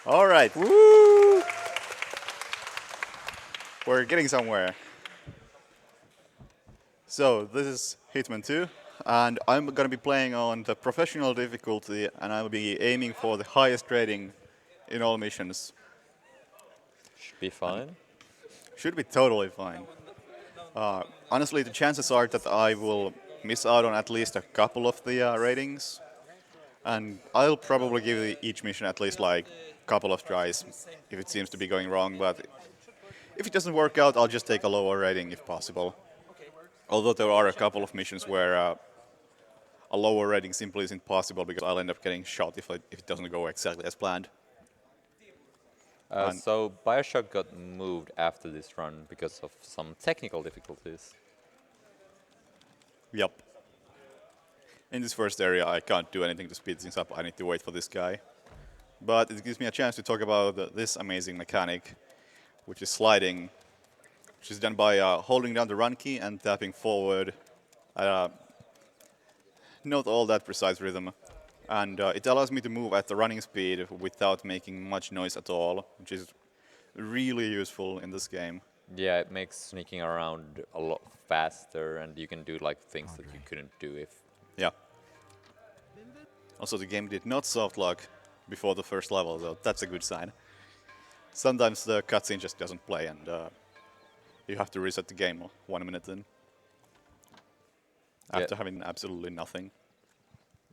All right, woo! We're getting somewhere. So this is Hitman 2, and I'm gonna be playing on the professional difficulty, and I'll be aiming for the highest rating in all missions. Should be And fine. should be totally fine. Honestly, the chances are that I will miss out on at least a couple of the ratings, and I'll probably give each mission at least like a couple of tries if it seems to be going wrong. But if it doesn't work out, I'll just take a lower rating if possible. Although there are a couple of missions where a lower rating simply isn't possible because I'll end up getting shot if it doesn't go exactly as planned. And So Bioshock got moved after this run because of some technical difficulties. yep, in this first area, I can't do anything to speed things up. I need to wait for this guy. But it gives me a chance to talk about this amazing mechanic, which is sliding, which is done by holding down the run key and tapping forward. Uh, Not all that precise rhythm. And it allows me to move at the running speed without making much noise at all, which is really useful in this game. Yeah, it makes sneaking around a lot faster, and you can do like things that you couldn't do if. Yeah. Also, the game did not soft lock before the first level, so that's a good sign. Sometimes the cutscene just doesn't play, and you have to reset the game 1 minute in Yeah, after having absolutely nothing.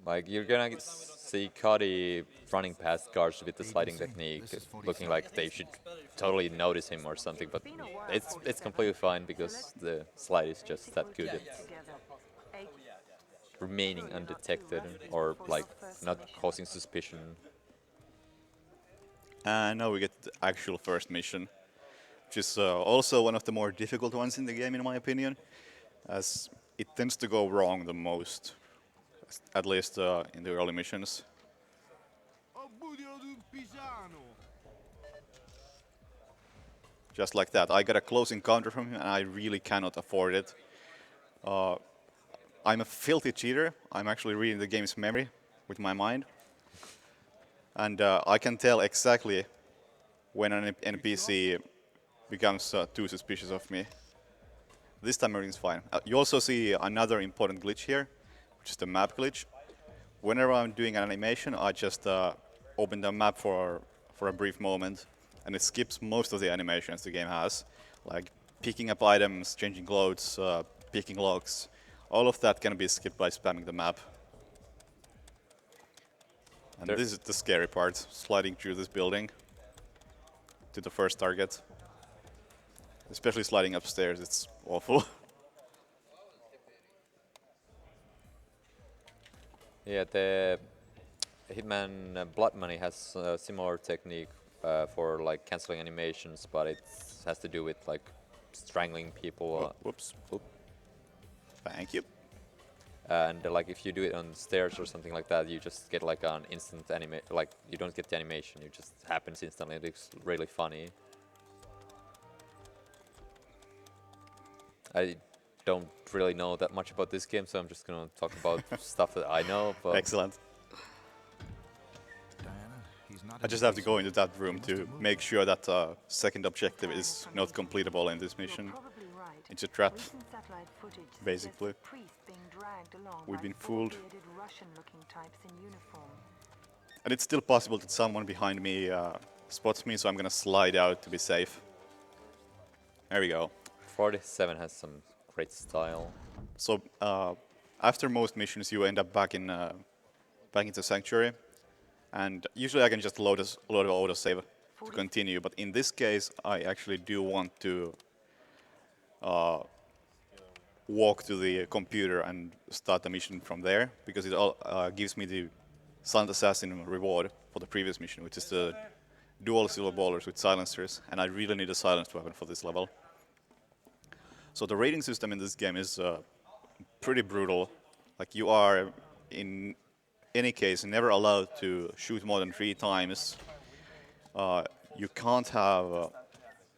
like you're gonna see Kotti running past guards with the sliding technique, looking like they should totally notice him or something, but it's completely fine because the slide is just that good at remaining undetected or like not causing suspicion. And now we get the actual first mission, which is also one of the more difficult ones in the game, in my opinion, as it tends to go wrong the most, at least in the early missions. Just like that, I got a close encounter from him, and I really cannot afford it. I'm a filthy cheater. I'm actually reading the game's memory with my mind, and I can tell exactly when an NPC becomes too suspicious of me. This time everything's fine. You also see another important glitch here, which is the map glitch. Whenever I'm doing an animation, I just open the map for a brief moment, and it skips most of the animations the game has, like picking up items, changing clothes, picking locks. All of that can be skipped by spamming the map. And There, this is the scary part, sliding through this building to the first target. Especially sliding upstairs, it's awful. yeah, the Hitman Blood Money has a similar technique for like canceling animations, but it has to do with like strangling people. Whoops. Oop. Thank you. And like if you do it on stairs or something like that, you just get like an instant like you don't get the animation, it just happens instantly. It looks really funny. I don't really know that much about this game, so I'm just gonna talk about stuff that I know. But Excellent. I just have to go into that room to make sure that second objective is not completable in this mission. It's a trap, basically. We've been fooled. And it's still possible that someone behind me spots me, so I'm gonna slide out to be safe. There we go. 47 has some great style. So after most missions, you end up back into Sanctuary, and usually I can just load an autosave to continue. But in this case, I actually do want to walk to the computer and start the mission from there because it gives me the Silent Assassin reward for the previous mission, which is the dual silver ballers with silencers, and I really need a silenced weapon for this level. So the rating system in this game is pretty brutal. Like you are, in any case, never allowed to shoot more than 3 times. You can't have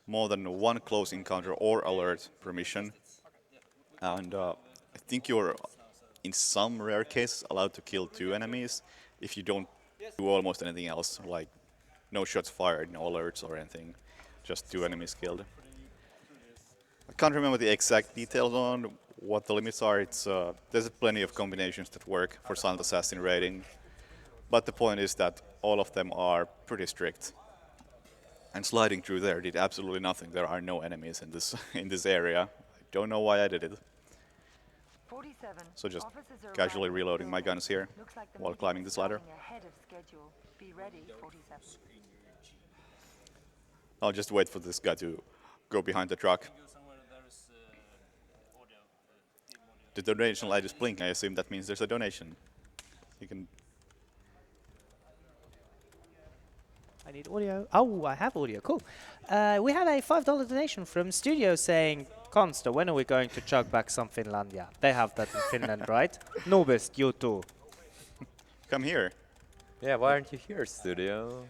more than one close encounter or alert per mission. And I think you're, in some rare cases, allowed to kill 2 enemies if you don't do almost anything else, like no shots fired, no alerts or anything, just 2 enemies killed. I can't remember the exact details on what the limits are. There's plenty of combinations that work for Silent Assassin raiding, but the point is that all of them are pretty strict. And sliding through there did absolutely nothing. There are no enemies in this in this area. I don't know why I did it. 47. So just Officers are casually arriving at the reloading my building. guns here Looks like the while meeting climbing is this ladder. starting ahead of schedule. Be ready, 47. I'll just wait for this guy to go behind the truck. The donation light is blinking. I assume that means there's a donation. You can. I need audio. Oh, I have audio. Cool. We had a $5 donation from Studio saying, Consta, when are we going to chug back some Finlandia? They have that in Finland, right? Nobist, you too. Come here. Yeah, why aren't you here, Studio?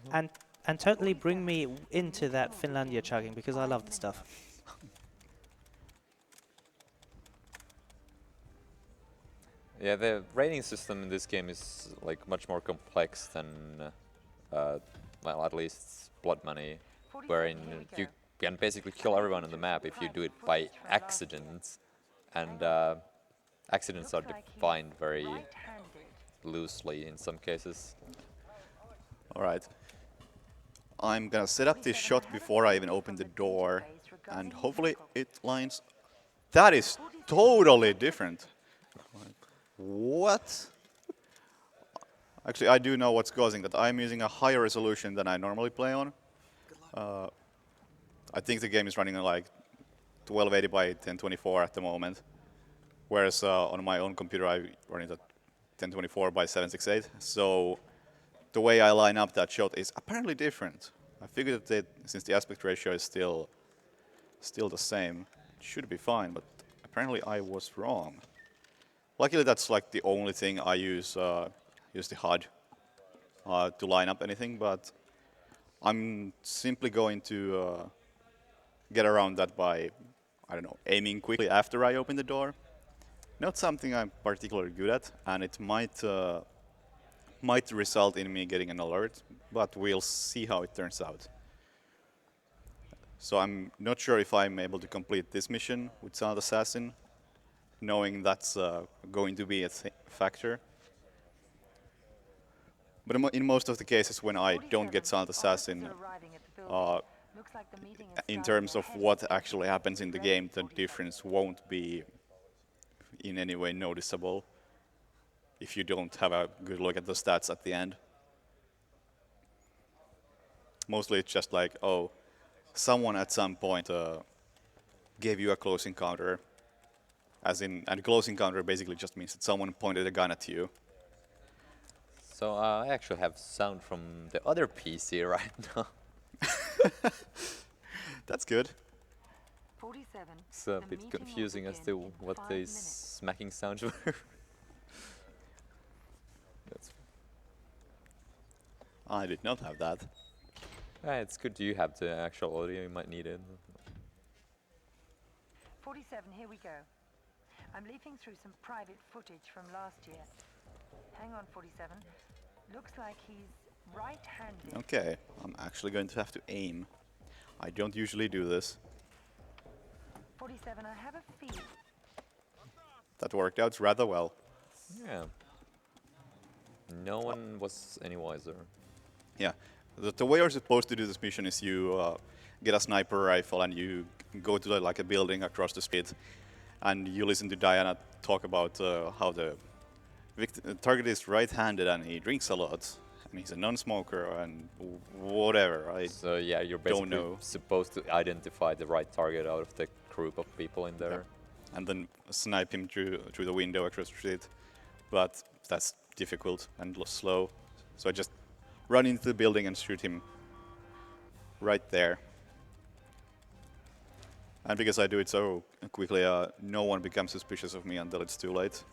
And totally bring me into that Finlandia chugging because I love the stuff. Yeah, the rating system in this game is like much more complex than, well, at least Blood Money, wherein you can basically kill everyone on the map if you do it by accident, and accidents are defined very loosely in some cases. All right. I'm gonna set up this shot before I even open the door, and hopefully it lines. That is totally different. What? Actually, I do know what's causing that. I'm using a higher resolution than I normally play on. I think the game is running like 1280 by 1024 at the moment, whereas on my own computer I run it at 1024 by 768. So the way I line up that shot is apparently different. I figured that since the aspect ratio is still the same, it should be fine, but apparently I was wrong. Luckily, that's like the only thing I use the HUD to line up anything, but I'm simply going to get around that by, I don't know, aiming quickly after I open the door. Not something I'm particularly good at, and it might result in me getting an alert, but we'll see how it turns out. So I'm not sure if I'm able to complete this mission with Silent Assassin, knowing that's going to be a factor. But in most of the cases when I don't get Silent Assassin, in terms of what actually happens in the game, the difference won't be in any way noticeable if you don't have a good look at the stats at the end. Mostly it's just like, oh, someone at some point gave you a close encounter. And close encounter basically just means that someone pointed a gun at you. So I actually have sound from the other PC right now. That's good. 47. It's a bit confusing as to what these smacking sounds were. That's I did not have that. it's good you have the actual audio, you might need it. 47, here we go. I'm leafing through some private footage from last year. Hang on, 47. Looks like he's right-handed. Okay, I'm actually going to have to aim. I don't usually do this. 47, I have a feel. That worked out rather well. Yeah. No one was any wiser. Yeah, the way you're supposed to do this mission is you get a sniper rifle and you go to like a building across the street, and you listen to Diana talk about how the target is right-handed and he drinks a lot, and he's a non-smoker and whatever. So yeah, you're don't basically know. supposed to identify the right target out of the group of people in there. Yeah. And then snipe him through the window across the street. But that's difficult and slow. So I just run into the building and shoot him right there. And because I do it so quickly, no one becomes suspicious of me until it's too late.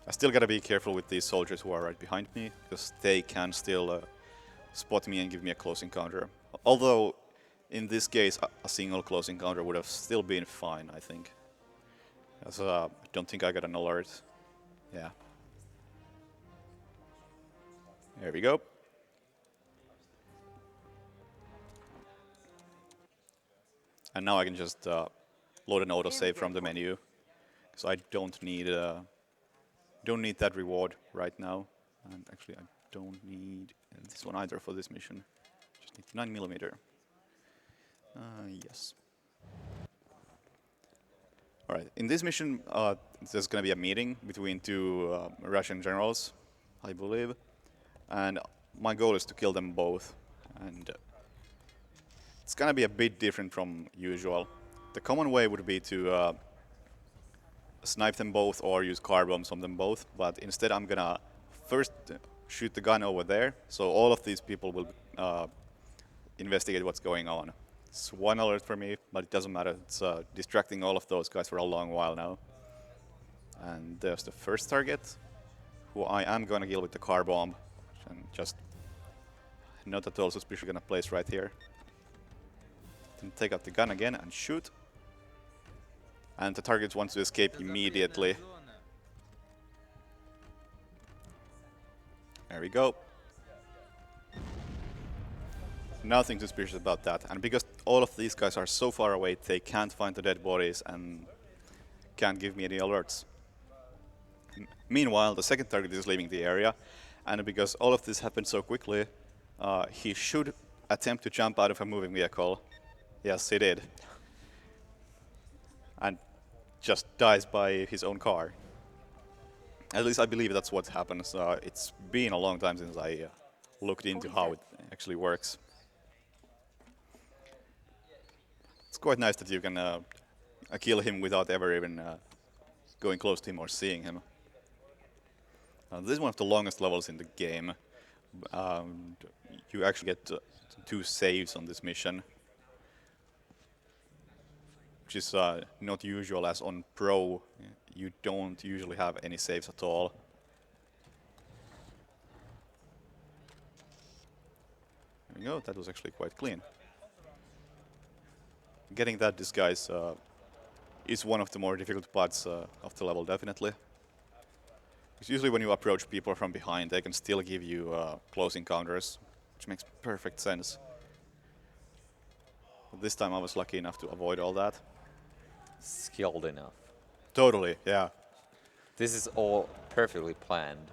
I still gotta be careful with these soldiers who are right behind me, because they can still spot me and give me a close encounter. Although, in this case, a single close encounter would have still been fine, I think. As I don't think I got an alert. Yeah. There we go. And now I can just load an autosave from the menu. So I don't need that reward right now. And actually, I don't need this one either for this mission. Just need 9mm. Yes. All right. In this mission, there's going to be a meeting between two Russian generals, I believe, and my goal is to kill them both. And it's going to be a bit different from usual. The common way would be to snipe them both or use car bombs on them both, but instead I'm going to first shoot the gun over there, so all of these people will investigate what's going on. It's one alert for me, but it doesn't matter. It's distracting all of those guys for a long while now. And there's the first target, who I am going to kill with the car bomb. And just not at all suspicious going to place right here. Then take out the gun again and shoot. And the target wants to escape immediately. There we go. Nothing suspicious about that. And because all of these guys are so far away, they can't find the dead bodies and can't give me any alerts. Meanwhile, the second target is leaving the area. And because all of this happened so quickly, he should attempt to jump out of a moving vehicle. Yes, he did. And just dies by his own car. At least I believe that's what happens. It's been a long time since I looked into how it actually works. It's quite nice that you can kill him without ever even going close to him or seeing him. This is one of the longest levels in the game. You actually get 2 saves on this mission, which is not usual, as on Pro you don't usually have any saves at all. There we go, that was actually quite clean. Getting that disguise is one of the more difficult parts of the level, definitely. Because usually when you approach people from behind, they can still give you close encounters, which makes perfect sense. But this time I was lucky enough to avoid all that. Skilled enough. Totally, yeah. This is all perfectly planned.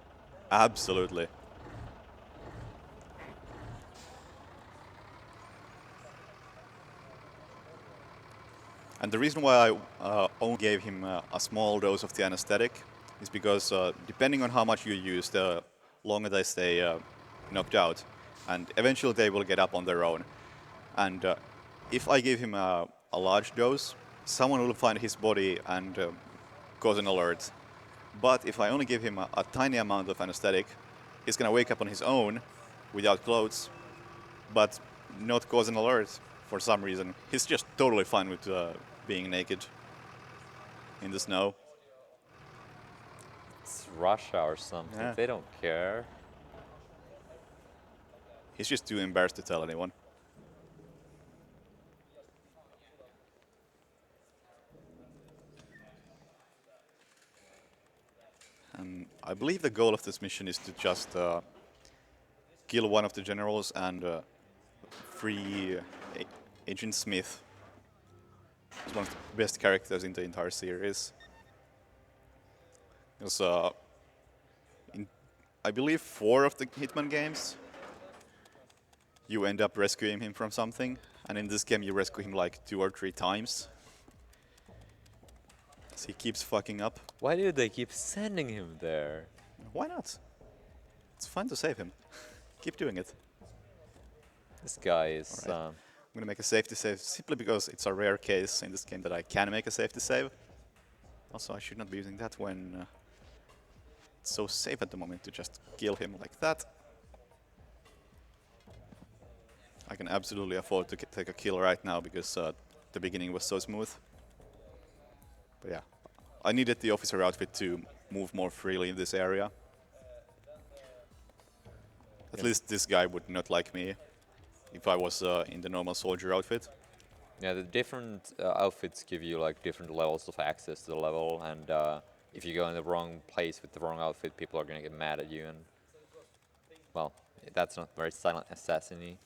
Absolutely. And the reason why I only gave him a small dose of the anesthetic is because depending on how much you use, the longer they stay knocked out. And eventually they will get up on their own. And if I give him a large dose, someone will find his body and cause an alert. But if I only give him a tiny amount of anesthetic, he's going to wake up on his own without clothes, but not cause an alert for some reason. He's just totally fine with being naked in the snow. It's Russia or something. Yeah. They don't care. He's just too embarrassed to tell anyone. And I believe the goal of this mission is to just kill one of the generals and free Agent Smith. He's one of the best characters in the entire series. Because in, I believe, 4 of the Hitman games, you end up rescuing him from something, and in this game you rescue him like 2 or 3 times. So he keeps fucking up. Why do they keep sending him there? Why not? It's fun to save him. Keep doing it. This guy is... Alright. I'm gonna make a safety save simply because it's a rare case in this game that I can make a safety save. Also, I should not be using that when it's so safe at the moment to just kill him like that. I can absolutely afford to take a kill right now because the beginning was so smooth. But yeah, I needed the officer outfit to move more freely in this area. At least this guy would not like me if I was in the normal soldier outfit. Yeah, the different outfits give you like different levels of access to the level, and if you go in the wrong place with the wrong outfit, people are gonna get mad at you. And Well, that's not very silent assassin-y.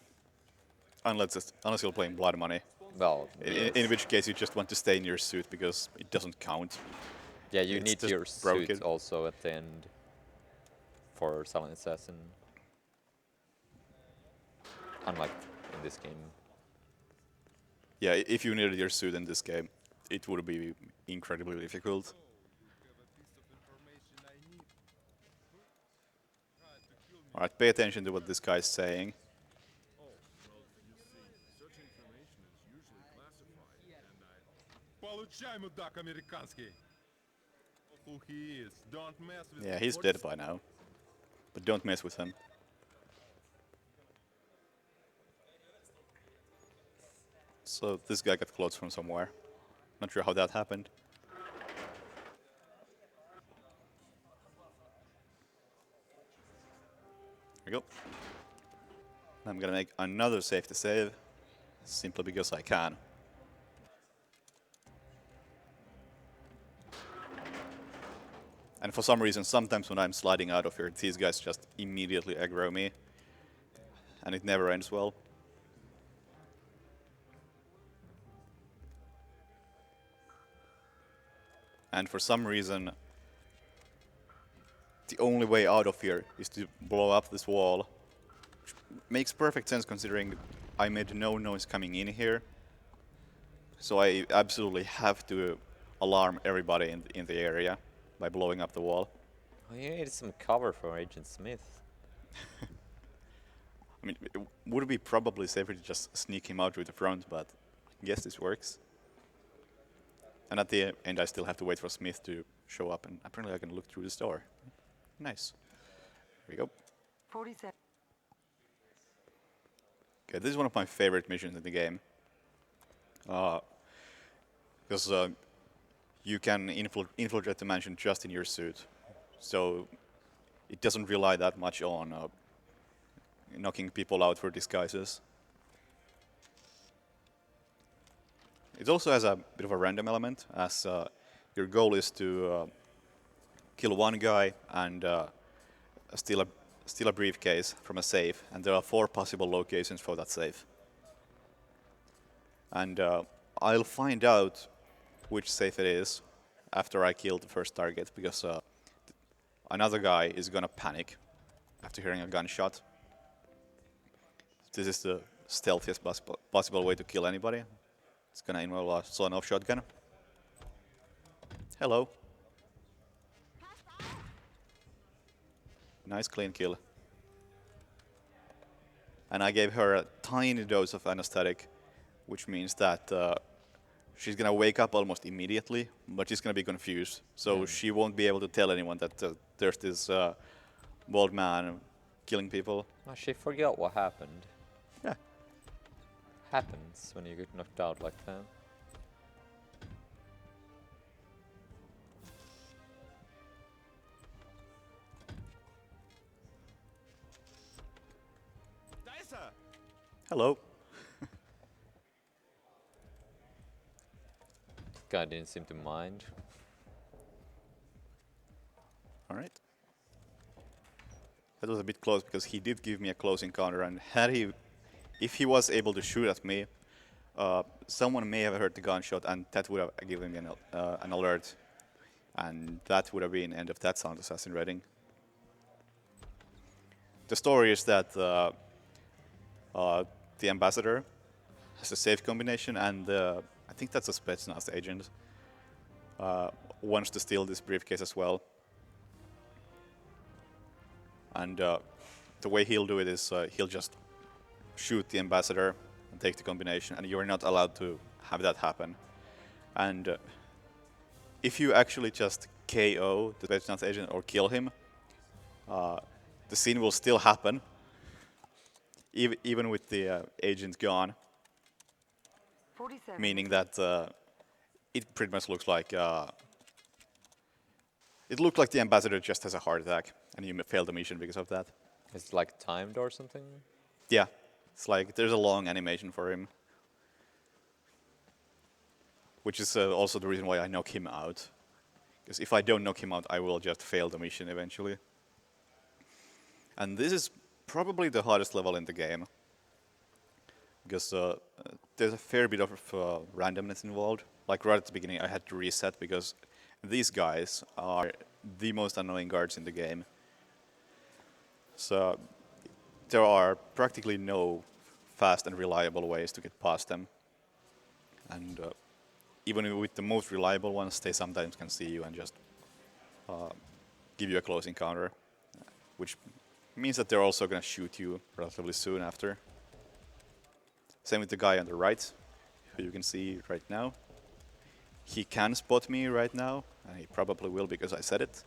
Unless you're playing blood money. Well, In which case you just want to stay in your suit because it doesn't count. yeah, you it's need just your broken. suit also at the end for silent assassin. Unlike in this game. Yeah, if you needed your suit in this game, it would be incredibly difficult. Alright, pay attention to what this guy's saying. Получай, мудак американский. Who he is. Don't mess with Yeah, he's dead by now. But don't mess with him. So this guy got clothes from somewhere. Not sure how that happened. There we go. I'm gonna make another safety save, simply because I can. And for some reason, sometimes when I'm sliding out of here, these guys just immediately aggro me. And it never ends well. And for some reason, the only way out of here is to blow up this wall. Which makes perfect sense considering I made no noise coming in here. So I absolutely have to alarm everybody in the area by blowing up the wall. Oh, you need some cover for Agent Smith. I mean, it would be probably safer to just sneak him out through the front, but I guess this works. And at the end, I still have to wait for Smith to show up, and apparently I can look through this door. Nice. Here we go. 47. Okay, this is one of my favorite missions in the game. Because you can infiltrate the mansion just in your suit. So it doesn't rely that much on knocking people out for disguises. It also has a bit of a random element, as your goal is to kill one guy and steal a briefcase from a safe, and there are 4 possible locations for that safe. And I'll find out which safe it is after I kill the first target, because another guy is gonna panic after hearing a gunshot. This is the stealthiest possible way to kill anybody. It's gonna involve a sawn-off shotgun. Hello. Nice clean kill. And I gave her a tiny dose of anesthetic, which means that she's gonna wake up almost immediately, but she's gonna be confused. So she won't be able to tell anyone that there's this bald man killing people. Oh, she forgot what happened. Yeah. Happens when you get knocked out like that. Hello. Guy didn't seem to mind. All right. That was a bit close because he did give me a close encounter, and if he was able to shoot at me, someone may have heard the gunshot, and that would have given me an alert, and that would have been end of that sound assassin rating. The story is that the ambassador has a safe combination, and I think that's a Spetsnaz agent wants to steal this briefcase as well. And the way he'll do it is he'll just shoot the ambassador and take the combination, and you're not allowed to have that happen. And if you actually just KO the Spetsnaz agent or kill him, the scene will still happen, even with the agent gone. 47. Meaning that it pretty much looks like it looked like the ambassador just has a heart attack, and you failed the mission because of that. It's like timed or something? Yeah, it's like there's a long animation for him, which is also the reason why I knock him out. Because if I don't knock him out, I will just fail the mission eventually. And this is probably the hardest level in the game. Because there's a fair bit of randomness involved. Like right at the beginning, I had to reset because these guys are the most annoying guards in the game. So there are practically no fast and reliable ways to get past them. And even with the most reliable ones, they sometimes can see you and just give you a close encounter, which means that they're also going to shoot you relatively soon after. Same with the guy on the right, who you can see right now. He can spot me right now, and he probably will because I said it.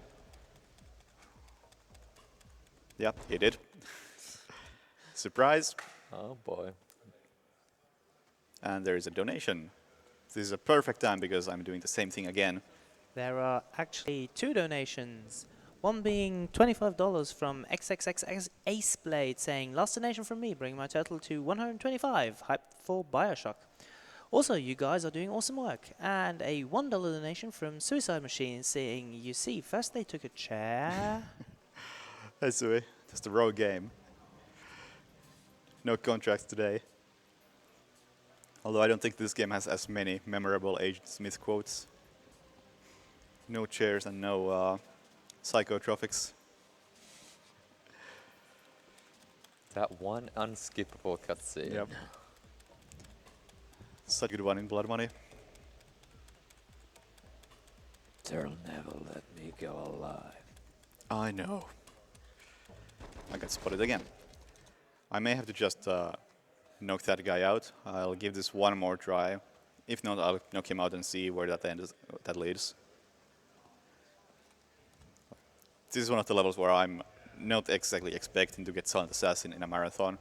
Yeah, he did. Surprise! Oh boy. And there is a donation. This is a perfect time because I'm doing the same thing again. There are actually 2 donations. One being $25 from XXX Aceblade saying, last donation from me, bringing my total to 125, hyped for Bioshock. Also, you guys are doing awesome work. And a $1 donation from Suicide Machine saying, you see, first they took a chair. Hey Sui, just a rogue game. No contracts today. Although I don't think this game has as many memorable Agent Smith quotes. No chairs and no psychotropics. That one unskippable cutscene. Yep. Such a good one in Blood Money. They'll never let me go alive. I know. I got spotted again. I may have to just knock that guy out. I'll give this one more try. If not, I'll knock him out and see where that leads. This is one of the levels where I'm not exactly expecting to get Silent Assassin in a marathon.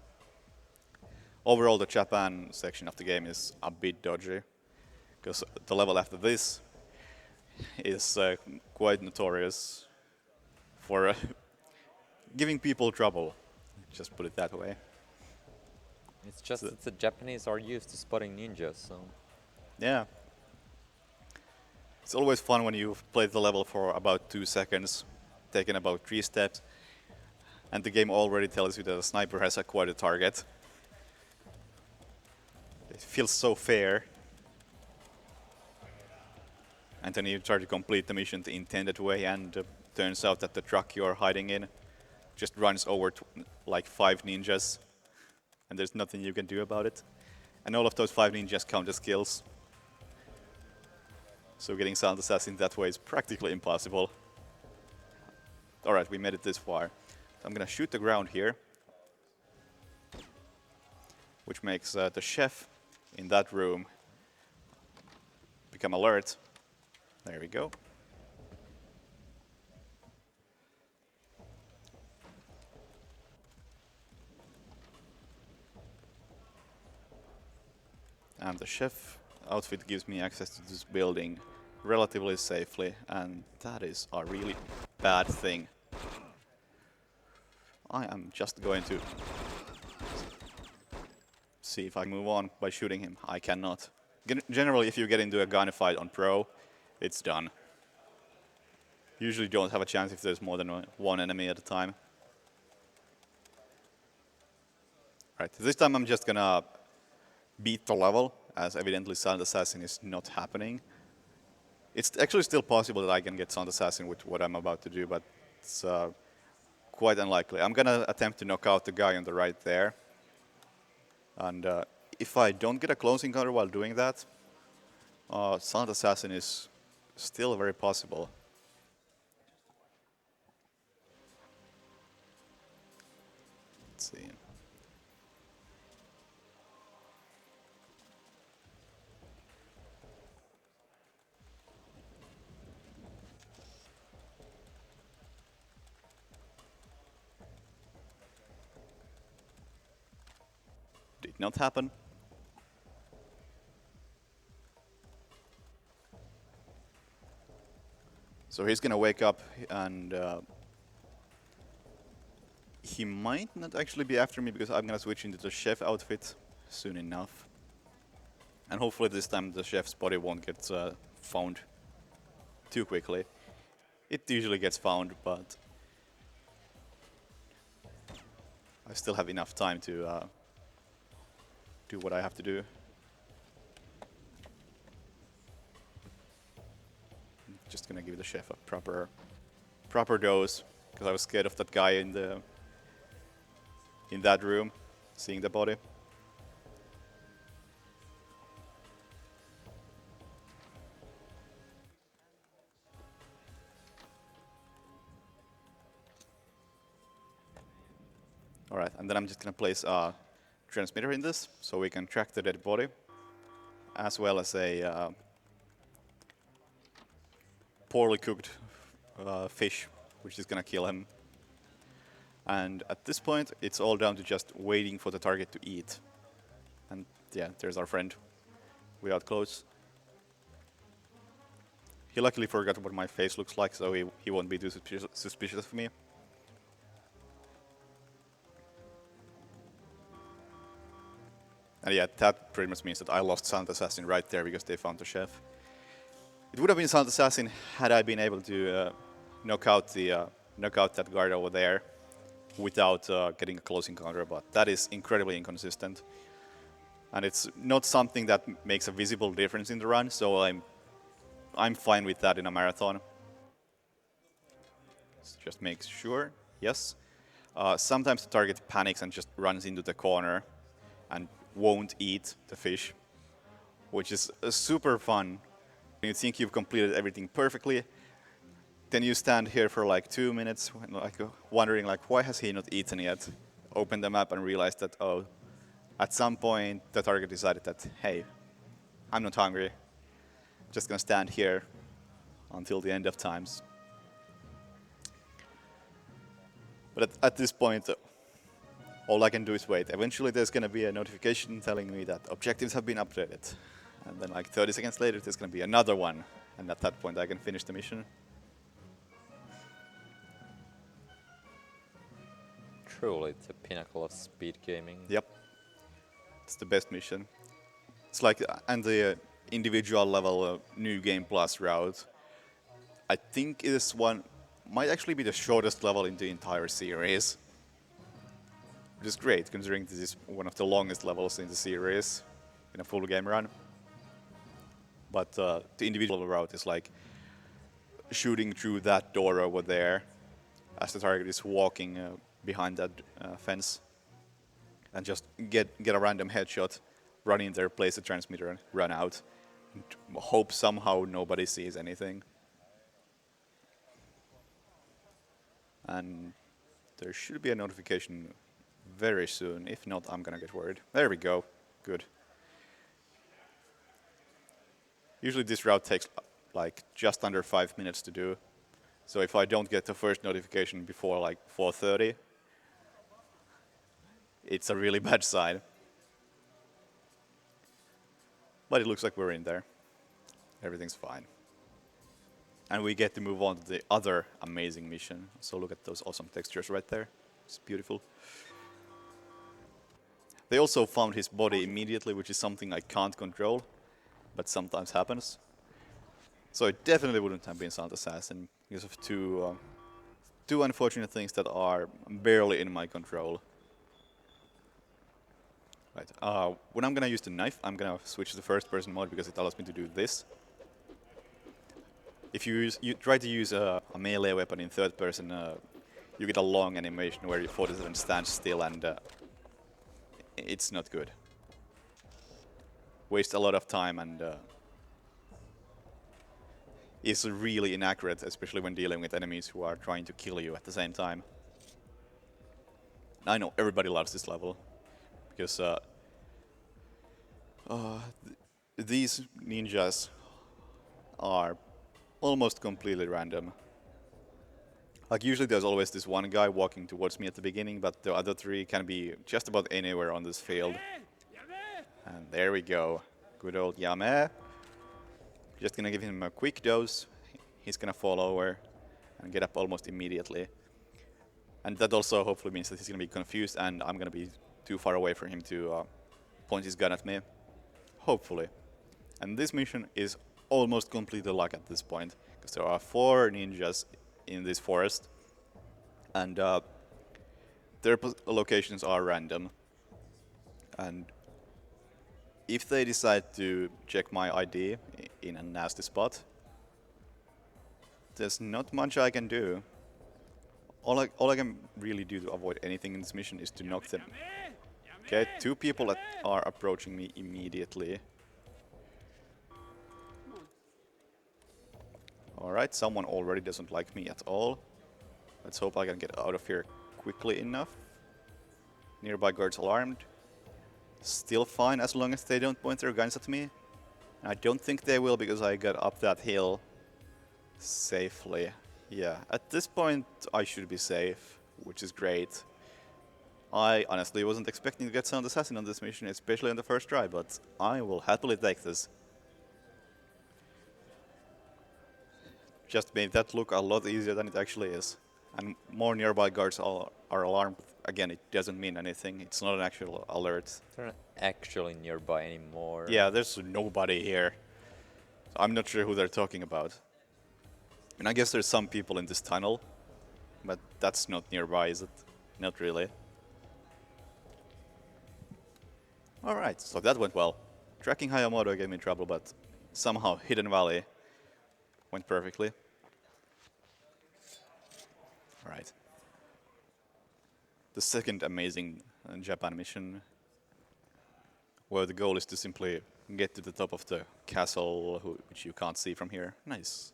Overall, the Japan section of the game is a bit dodgy, because the level after this is quite notorious for giving people trouble. Just put it that way. It's just that the Japanese are used to spotting ninjas, so... Yeah. It's always fun when you've played the level for about 2 seconds, taken about 3 steps, and the game already tells you that a sniper has acquired a target. It feels so fair. And then you try to complete the mission the intended way, and turns out that the truck you're hiding in just runs over like 5 ninjas, and there's nothing you can do about it. And all of those 5 ninjas count as kills. So getting Silent Assassin that way is practically impossible. Alright, we made it this far. I'm gonna shoot the ground here, which makes the chef in that room become alert. There we go. And the chef outfit gives me access to this building relatively safely, and that is a really bad thing. I am just going to see if I move on by shooting him. I cannot. Generally, if you get into a gunfight on Pro, it's done. Usually don't have a chance if there's more than one enemy at a time. Right, this time I'm just gonna beat the level, as evidently Silent Assassin is not happening. It's actually still possible that I can get Silent Assassin with what I'm about to do, but it's quite unlikely. I'm gonna attempt to knock out the guy on the right there. And if I don't get a close encounter while doing that, Silent Assassin is still very possible. Let's see. Did not happen. So he's gonna wake up, and he might not actually be after me because I'm gonna switch into the chef outfit soon enough. And hopefully this time the chef's body won't get found too quickly. It usually gets found, but I still have enough time to do what I have to do. Just gonna give the chef a proper dose because I was scared of that guy in that room, seeing the body. All right, and then I'm just gonna place a transmitter in this so we can track the dead body, as well as a poorly cooked fish, which is gonna kill him. And at this point, it's all down to just waiting for the target to eat. And yeah, there's our friend without clothes. He luckily forgot what my face looks like, so he won't be too suspicious of me. And yeah, that pretty much means that I lost Silent Assassin right there because they found the chef. It would have been Silent Assassin had I been able to knock out that guard over there without getting a close encounter, but that is incredibly inconsistent. And it's not something that makes a visible difference in the run, so I'm fine with that in a marathon. Let's just make sure, yes. Sometimes the target panics and just runs into the corner and won't eat the fish, which is super fun. When you think you've completed everything perfectly, then you stand here for like 2 minutes, like wondering like, why has he not eaten yet? Open the map and realize that, oh, at some point the target decided that, hey, I'm not hungry. Just gonna stand here until the end of times. But at this point, all I can do is wait. Eventually there's gonna be a notification telling me that objectives have been updated. And then like 30 seconds later there's gonna be another one. And at that point I can finish the mission. Truly, it's a pinnacle of speed gaming. Yep. It's the best mission. It's like, and the individual level New Game Plus route, I think this one might actually be the shortest level in the entire series. Which is great, considering this is one of the longest levels in the series in a full game run. But the individual route is like shooting through that door over there as the target is walking behind that fence, and just get a random headshot, run in there, place the transmitter, and run out. And hope somehow nobody sees anything. And there should be a notification very soon. If not, I'm gonna get worried. There we go. Good. Usually this route takes like just under 5 minutes to do. So if I don't get the first notification before like 4:30, it's a really bad sign. But it looks like we're in there. Everything's fine. And we get to move on to the other amazing mission. So look at those awesome textures right there. It's beautiful. They also found his body immediately, which is something I can't control, but sometimes happens. So it definitely wouldn't have been Silent Assassin because of two unfortunate things that are barely in my control. Right. When I'm gonna use the knife, I'm gonna switch to the first-person mode because it allows me to do this. If you try to use a melee weapon in third person, you get a long animation where your 47 stands still, and it's not good. Waste a lot of time and is really inaccurate, especially when dealing with enemies who are trying to kill you at the same time. I know everybody loves this level because these ninjas are almost completely random. Like usually there's always this one guy walking towards me at the beginning, but the other three can be just about anywhere on this field. And there we go. Good old Yame. Just gonna give him a quick dose. He's gonna fall over and get up almost immediately. And that also hopefully means that he's gonna be confused and I'm gonna be too far away for him to point his gun at me. Hopefully. And this mission is almost completely luck at this point, because there are 4 ninjas in this forest, and their locations are random. And if they decide to check my ID in a nasty spot, there's not much I can do. All I can really do to avoid anything in this mission is to knock them. Okay, 2 people that are approaching me immediately. Alright, someone already doesn't like me at all. Let's hope I can get out of here quickly enough. Nearby guards alarmed. Still fine as long as they don't point their guns at me. I don't think they will because I got up that hill safely. Yeah, at this point I should be safe, which is great. I honestly wasn't expecting to get Sound Assassin on this mission, especially on the first try, but I will happily take this. Just made that look a lot easier than it actually is. And more nearby guards are alarmed. Again, it doesn't mean anything. It's not an actual alert. They're not actually nearby anymore. Yeah, there's nobody here. So I'm not sure who they're talking about. And I guess there's some people in this tunnel, but that's not nearby, is it? Not really. Alright, so that went well. Tracking Hayamoto gave me trouble, but somehow Hidden Valley went perfectly. Alright. The second amazing Japan mission, where the goal is to simply get to the top of the castle, which you can't see from here. Nice.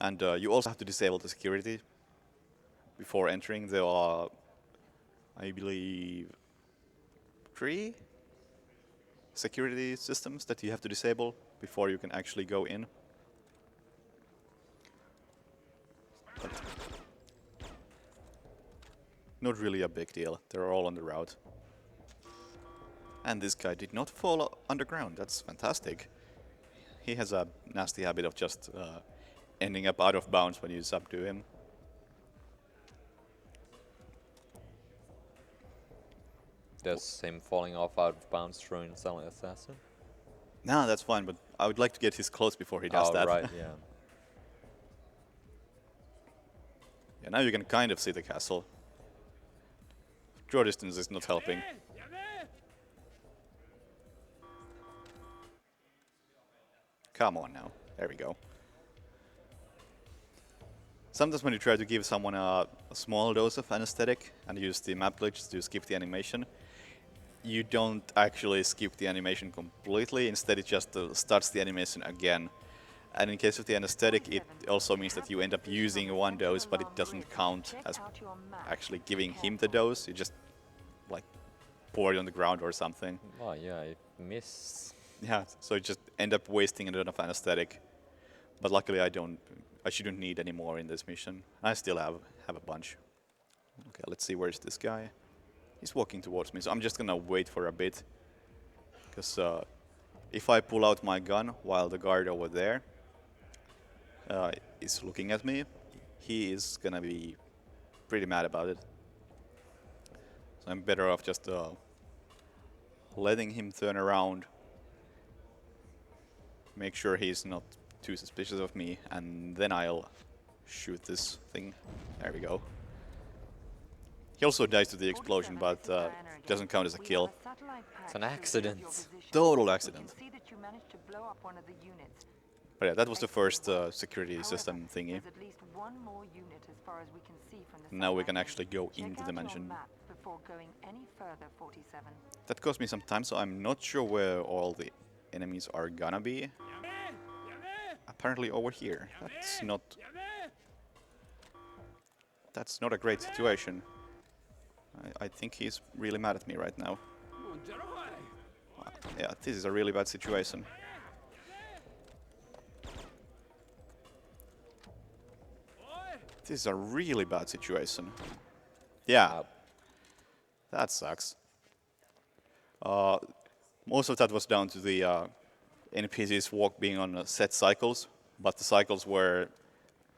And you also have to disable the security before entering. There are, I believe, 3 security systems that you have to disable before you can actually go in. But not really a big deal. They're all on the route. And this guy did not fall underground. That's fantastic. He has a nasty habit of just ending up out of bounds when you subdue him. Does him falling off out of bounds ruin Silent Assassin? No, that's fine, but I would like to get his clothes before he does Oh, that. right, yeah. Yeah, now you can kind of see the castle. Draw distance is not helping. Come on now. There we go. Sometimes when you try to give someone a small dose of anesthetic and use the map glitch to skip the animation, you don't actually skip the animation completely. Instead, it just starts the animation again. And in case of the anesthetic, it also means that you end up using one dose, but it doesn't count as actually giving him the dose. You just like pour it on the ground or something. Oh, yeah, I miss. Yeah, so you just end up wasting a lot of anesthetic. But luckily, I shouldn't need any more in this mission. I still have a bunch. Okay, let's see, where's this guy? He's walking towards me, so I'm just gonna wait for a bit. Because if I pull out my gun while the guard over there is looking at me, he is gonna be pretty mad about it. So I'm better off just letting him turn around, make sure he's not too suspicious of me, and then I'll shoot this thing. There we go. He also dies to the explosion, but doesn't count as a kill. It's an accident. Total accident. But yeah, that was the first security system thingy. Now we can actually go into the mansion. That cost me some time, so I'm not sure where all the enemies are gonna be. Apparently over here. That's not a great situation. I think he's really mad at me right now. Yeah, this is a really bad situation. This is a really bad situation. Yeah, that sucks. Most of that was down to the NPCs being on set cycles, but the cycles were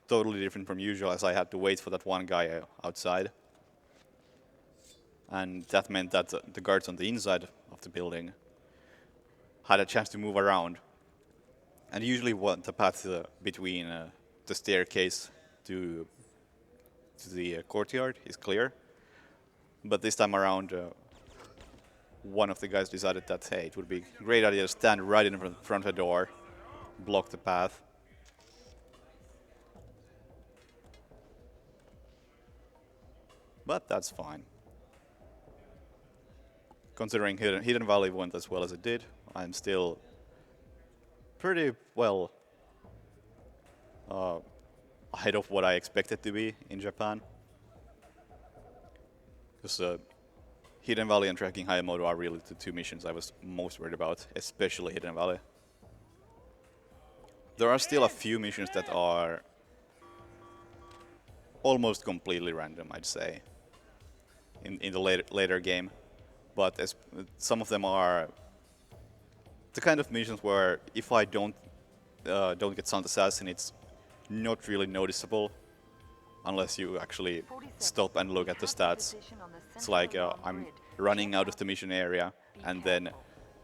totally different from usual, as I had to wait for that one guy outside. And that meant that the guards on the inside of the building had a chance to move around. And usually the path between the staircase to to the courtyard is clear. But this time around, one of the guys decided that, hey, it would be a great idea to stand right in front of the door, block the path. But that's fine. Considering Hidden Valley went as well as it did, I'm still pretty well ahead of what I expected to be in Japan. Because Hidden Valley and Tracking Hayamoto are really the two missions I was most worried about, especially Hidden Valley. There are still a few missions that are almost completely random, I'd say, in the later game. But some of them are the kind of missions where if I don't get Sound Assassin, it's not really noticeable unless you actually stop and look at the stats. It's like I'm running out of the mission area, and then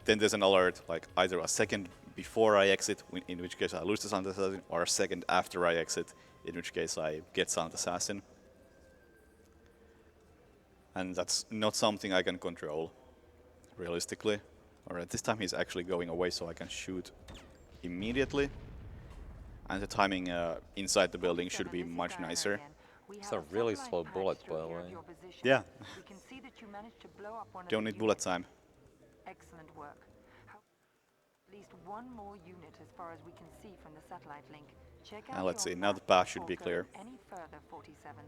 there's an alert, like either a second before I exit, in which case I lose the Sound Assassin, or a second after I exit, in which case I get Sound Assassin. And that's not something I can control, realistically. Alright, this time he's actually going away so I can shoot immediately. And the timing inside the building should be much nicer. It's a really slow bullet, by the way. Yeah, We can see that you managed to blow up one of don't the need bullet units. time. Excellent work. At least one more unit as far as we can see from the satellite link. Check out Now let's your see, now the map path should be before clear. going any further, 47.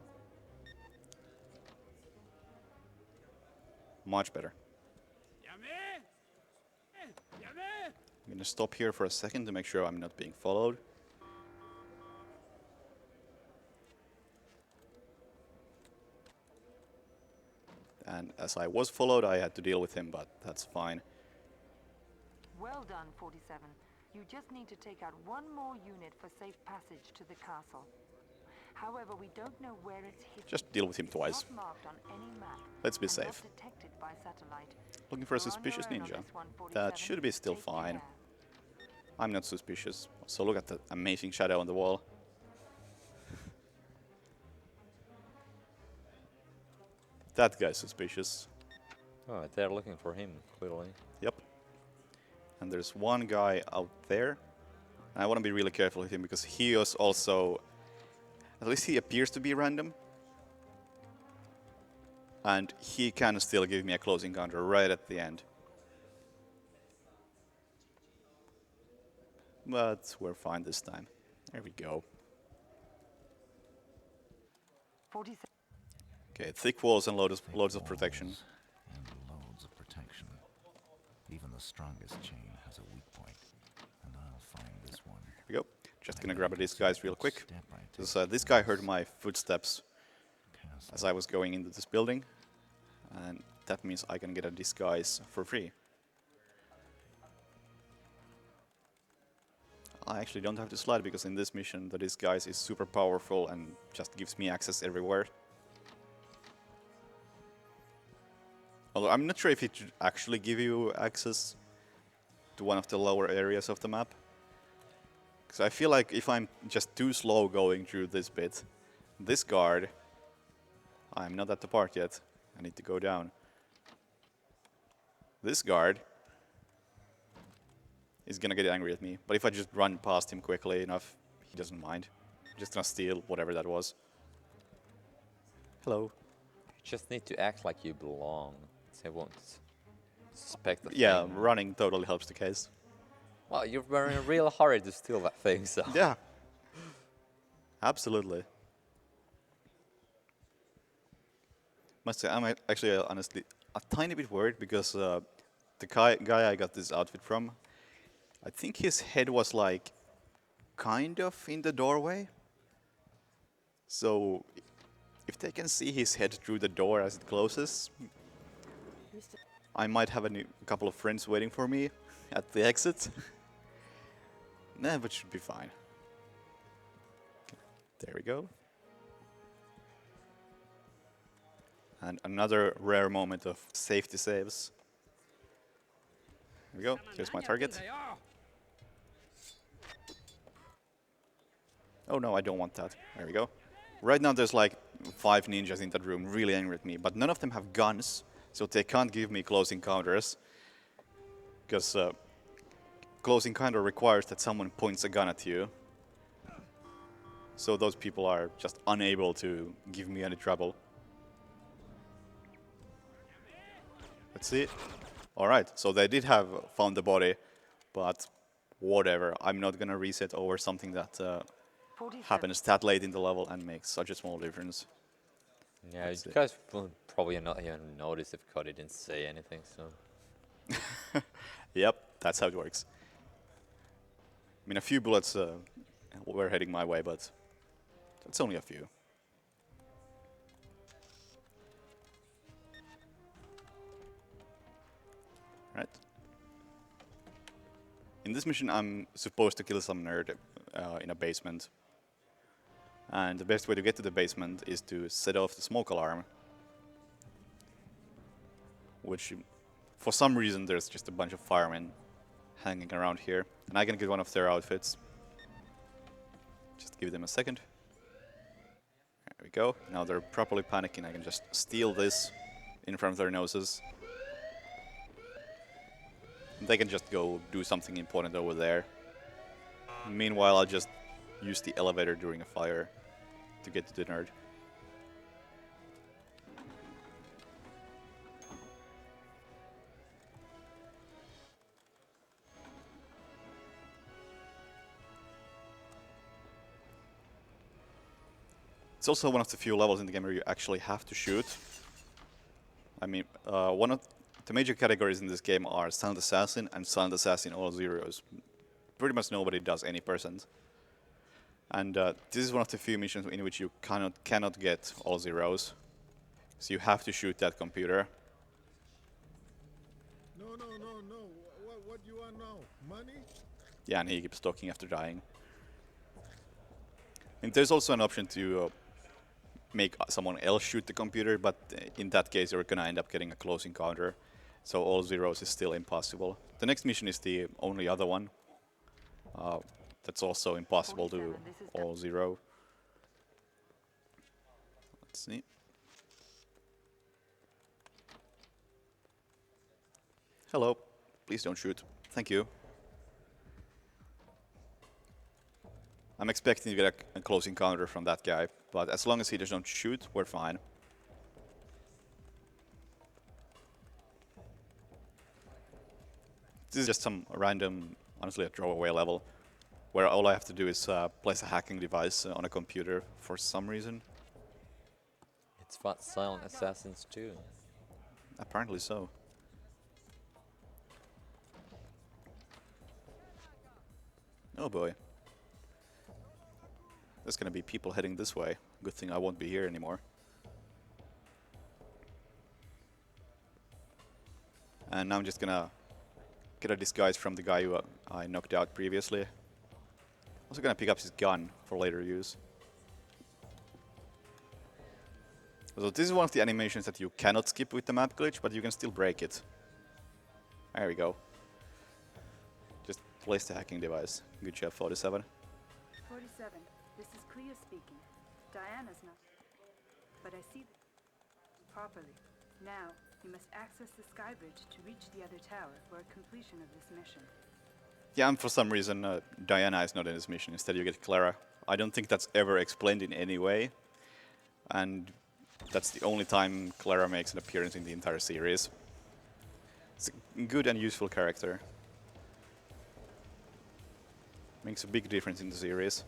Much better. I'm gonna stop here for a second to make sure I'm not being followed. And as I was followed, I had to deal with him, but that's fine. Well done, 47. You just need to take out one more unit for safe passage to the castle. However, we don't know where it's hidden. Just deal with him twice. Not marked on any map. Let's be and safe. Not detected by satellite. Looking for a You're on your suspicious own on ninja. this one, That 47. should be still Take fine. care. I'm not suspicious. So look at the amazing shadow on the wall. That guy's suspicious. Oh, they're looking for him, clearly. Yep. And there's one guy out there. And I want to be really careful with him because he is also... At least he appears to be random. And he can still give me a close encounter right at the end. But we're fine this time. There we go. 47. Okay, thick walls and loads of protection. And loads of protection. Even the strongest chain has a weak point, and I'll find this one. Here we go. Just gonna grab these guys real quick. Step I take. Because this guy heard my footsteps Castle. as I was going into this building. And that means I can get a disguise for free. I actually don't have to slide because in this mission the disguise is super powerful and just gives me access everywhere. Although I'm not sure if it should actually give you access to one of the lower areas of the map. Because I feel like if I'm just too slow going through this bit, this guard, I'm not at the part yet. I need to go down. This guard is gonna get angry at me, but if I just run past him quickly enough, he doesn't mind. I'm just gonna steal whatever that was. Hello. You just need to act like you belong. They won't suspect the Yeah, thing. running totally helps the case. Well, you were in a real hurry to steal that thing, so... Yeah. Absolutely. Must say, I'm actually honestly a tiny bit worried because the guy I got this outfit from, I think his head was like kind of in the doorway. So if they can see his head through the door as it closes, I might have a couple of friends waiting for me at the exit. Nah, but should be fine. There we go. And another rare moment of safety saves. Here we go. Here's my target. Oh no, I don't want that. There we go. Right now there's like 5 ninjas in that room really angry at me, but none of them have guns, so they can't give me close encounters. Because close encounter requires that someone points a gun at you. So those people are just unable to give me any trouble. Let's see. Alright, so they did have found the body, but whatever. I'm not gonna reset over something that 47. happens that late in the level and makes such a small difference. Yeah, That's you it. guys will probably not even notice if Kotti didn't say anything, so... Yep, that's how it works. I mean, a few bullets were heading my way, but it's only a few. Right. In this mission, I'm supposed to kill some nerd in a basement. And the best way to get to the basement is to set off the smoke alarm. Which, for some reason, there's just a bunch of firemen hanging around here. And I can get one of their outfits. Just give them a second. There we go. Now they're properly panicking. I can just steal this in front of their noses. They can just go do something important over there. Meanwhile, I'll just use the elevator during a fire to get to the nerd. It's also one of the few levels in the game where you actually have to shoot. I mean, one of the major categories in this game are Silent Assassin and Silent Assassin all zeros. Pretty much nobody does any percent. And this is one of the few missions in which you cannot get all zeros. So you have to shoot that computer. No, no, no, no. What you want now? Money? Yeah, and he keeps talking after dying. And there's also an option to make someone else shoot the computer, but in that case you're gonna end up getting a close encounter. So all zeros is still impossible. The next mission is the only other one. That's also impossible to 47, this is all zero. Let's see. Hello. Please don't shoot. Thank you. I'm expecting to get a close encounter from that guy, but as long as he doesn't shoot, we're fine. This is just some random, honestly, a throwaway level, where all I have to do is place a hacking device on a computer for some reason. It's fought Silent Assassins too. Apparently so. Oh boy. There's gonna be people heading this way. Good thing I won't be here anymore. And now I'm just gonna get a disguise from the guy who I knocked out previously. Also gonna pick up his gun for later use. So this is one of the animations that you cannot skip with the map glitch, but you can still break it. There we go. Just place the hacking device. Good job, 47. 47. This is Cleo speaking. Diana's not. But I see properly. Now, you must access the sky bridge to reach the other tower for completion of this mission. Yeah, and for some reason Diana is not in this mission. Instead you get Clara. I don't think that's ever explained in any way. And that's the only time Clara makes an appearance in the entire series. It's a good and useful character. Makes a big difference in the series.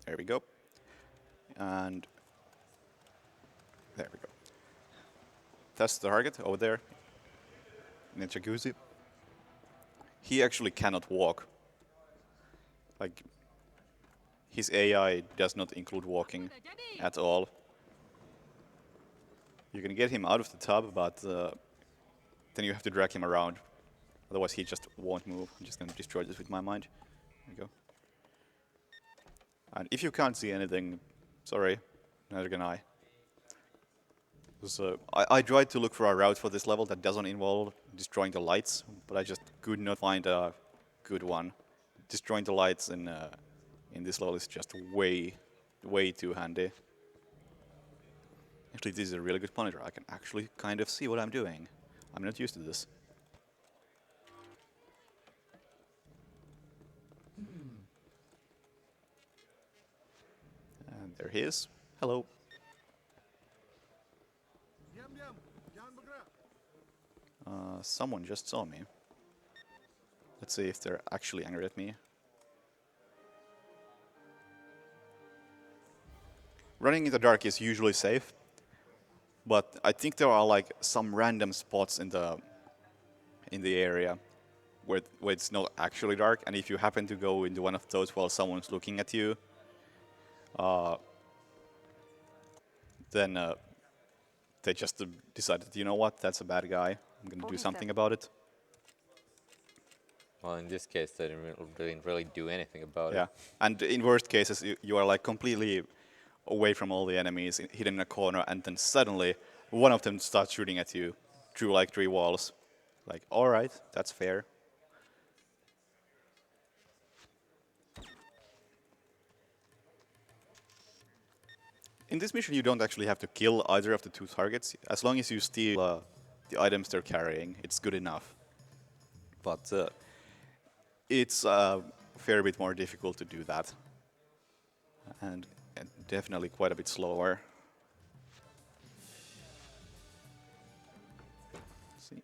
There we go. And there we go. That's the target over there. In the jacuzzi. He actually cannot walk. Like, his AI does not include walking at all. You can get him out of the tub, but then you have to drag him around. Otherwise he just won't move. I'm just gonna destroy this with my mind. There you go. And if you can't see anything, sorry, neither can I. So I tried to look for a route for this level that doesn't involve destroying the lights, but I just could not find a good one. Destroying the lights in this level is just way too handy. Actually, this is a really good monitor. I can actually kind of see what I'm doing. I'm not used to this. And there he is. Hello. Diam. Jangan bergerak. Someone just saw me. Let's see if they're actually angry at me. Running in the dark is usually safe, but I think there are like some random spots in the area where it's not actually dark, and if you happen to go into one of those while someone's looking at you, then they just decided, you know what, that's a bad guy. I'm gonna do something about it. Well, in this case, they didn't really do anything about Yeah, it. and in worst cases, you are like completely away from all the enemies, hidden in a corner, and then suddenly one of them starts shooting at you through like 3 walls. Like, all right, that's fair. In this mission, you don't actually have to kill either of the 2 targets. As long as you steal the items they're carrying, it's good enough. But it's a fair bit more difficult to do that. And definitely quite a bit slower. See?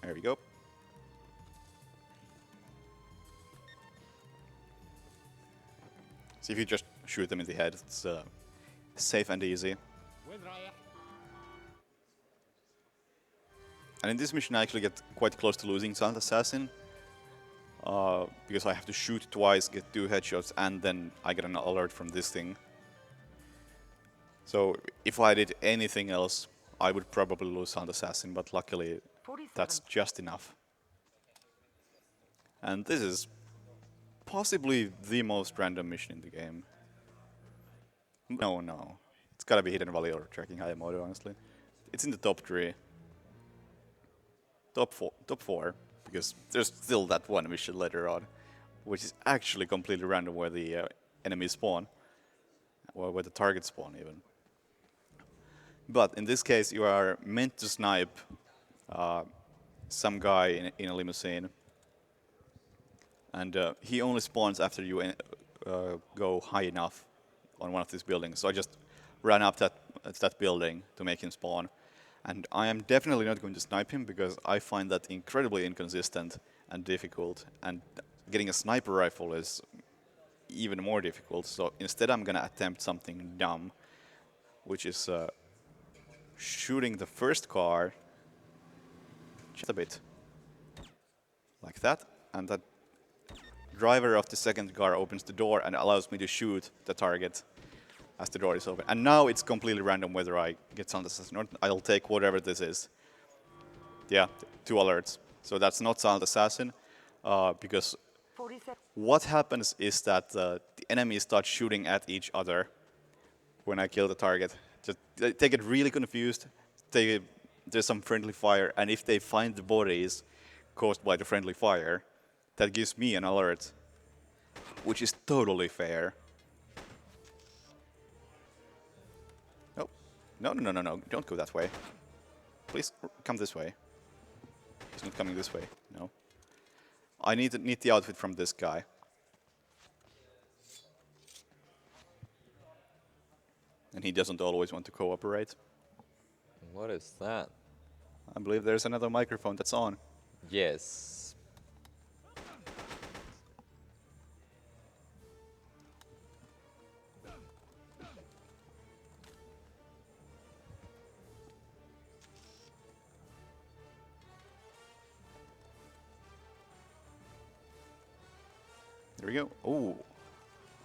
There we go. So if you just shoot them in the head, it's safe and easy. And in this mission I actually get quite close to losing Silent Assassin. Because I have to shoot twice, get 2 headshots, and then I get an alert from this thing. So if I did anything else, I would probably lose Silent Assassin, but luckily 47. that's just enough. And this is possibly the most random mission in the game. No. It's gotta be Hidden Valley or Tracking High Mode, honestly. It's in the top 3. Top 4, because there's still that one mission later on, which is actually completely random where the enemies spawn, or where the targets spawn even. But in this case, you are meant to snipe some guy in a limousine, and he only spawns after you go high enough on one of these buildings. So I just ran up that building to make him spawn. And I am definitely not going to snipe him because I find that incredibly inconsistent and difficult. And getting a sniper rifle is even more difficult. So instead I'm going to attempt something dumb, which is shooting the first car just a bit. Like that. And that driver of the second car opens the door and allows me to shoot the target as the door is open. And now it's completely random whether I get Silent Assassin or not. I'll take whatever this is. Yeah, 2 alerts. So that's not Silent Assassin, because 47. what happens is that the enemies start shooting at each other when I kill the target. Just they get really confused. There's some friendly fire, and if they find the bodies caused by the friendly fire, that gives me an alert, which is totally fair. No, don't go that way. Please come this way. He's not coming this way, no. I need the outfit from this guy. And he doesn't always want to cooperate. What is that? I believe there's another microphone that's on. Yes. There we go. Oh,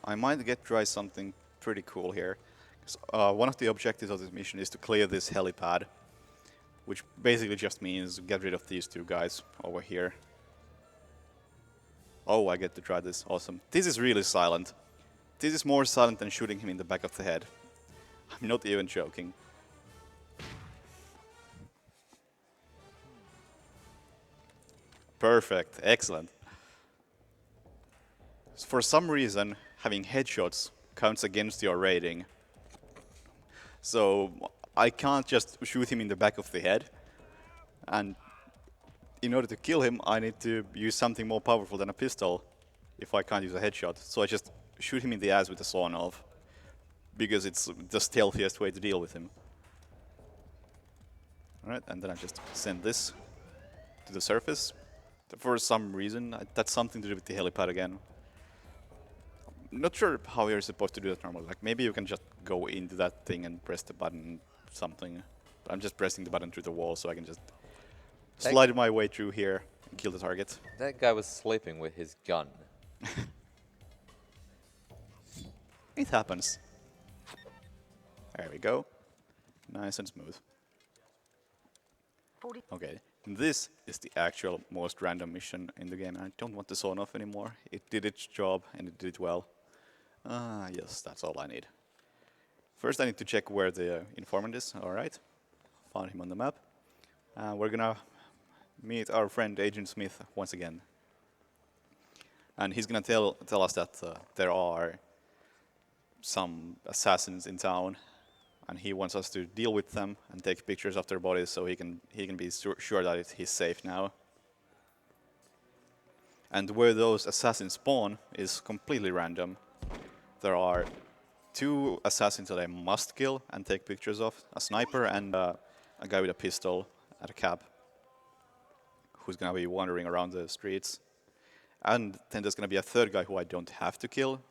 I might get try something pretty cool here. One of the objectives of this mission is to clear this helipad, which basically just means get rid of these 2 guys over here. Oh, I get to try this. Awesome. This is really silent. This is more silent than shooting him in the back of the head. I'm not even joking. Perfect. Excellent. For some reason, having headshots counts against your rating. So I can't just shoot him in the back of the head. And in order to kill him, I need to use something more powerful than a pistol if I can't use a headshot. So I just shoot him in the ass with a sawn off, because it's the stealthiest way to deal with him. Alright, and then I just send this to the surface. For some reason, that's something to do with the helipad again. Not sure how you're supposed to do that normally. Like, maybe you can just go into that thing and press the button, something. But I'm just pressing the button through the wall, so I can just slide my way through here and kill the target. That guy was sleeping with his gun. It happens. There we go. Nice and smooth. 40. Okay, this is the actual most random mission in the game. I don't want the sawn off anymore. It did its job and it did it well. Yes, that's all I need. First I need to check where the informant is. Alright, found him on the map. We're gonna meet our friend Agent Smith once again. And he's gonna tell us that there are some assassins in town, and he wants us to deal with them and take pictures of their bodies so he can be sure that he's safe now. And where those assassins spawn is completely random. There are 2 assassins that I must kill and take pictures of, a sniper and a guy with a pistol at a cab who's gonna be wandering around the streets. And then there's gonna be a 3rd guy who I don't have to kill,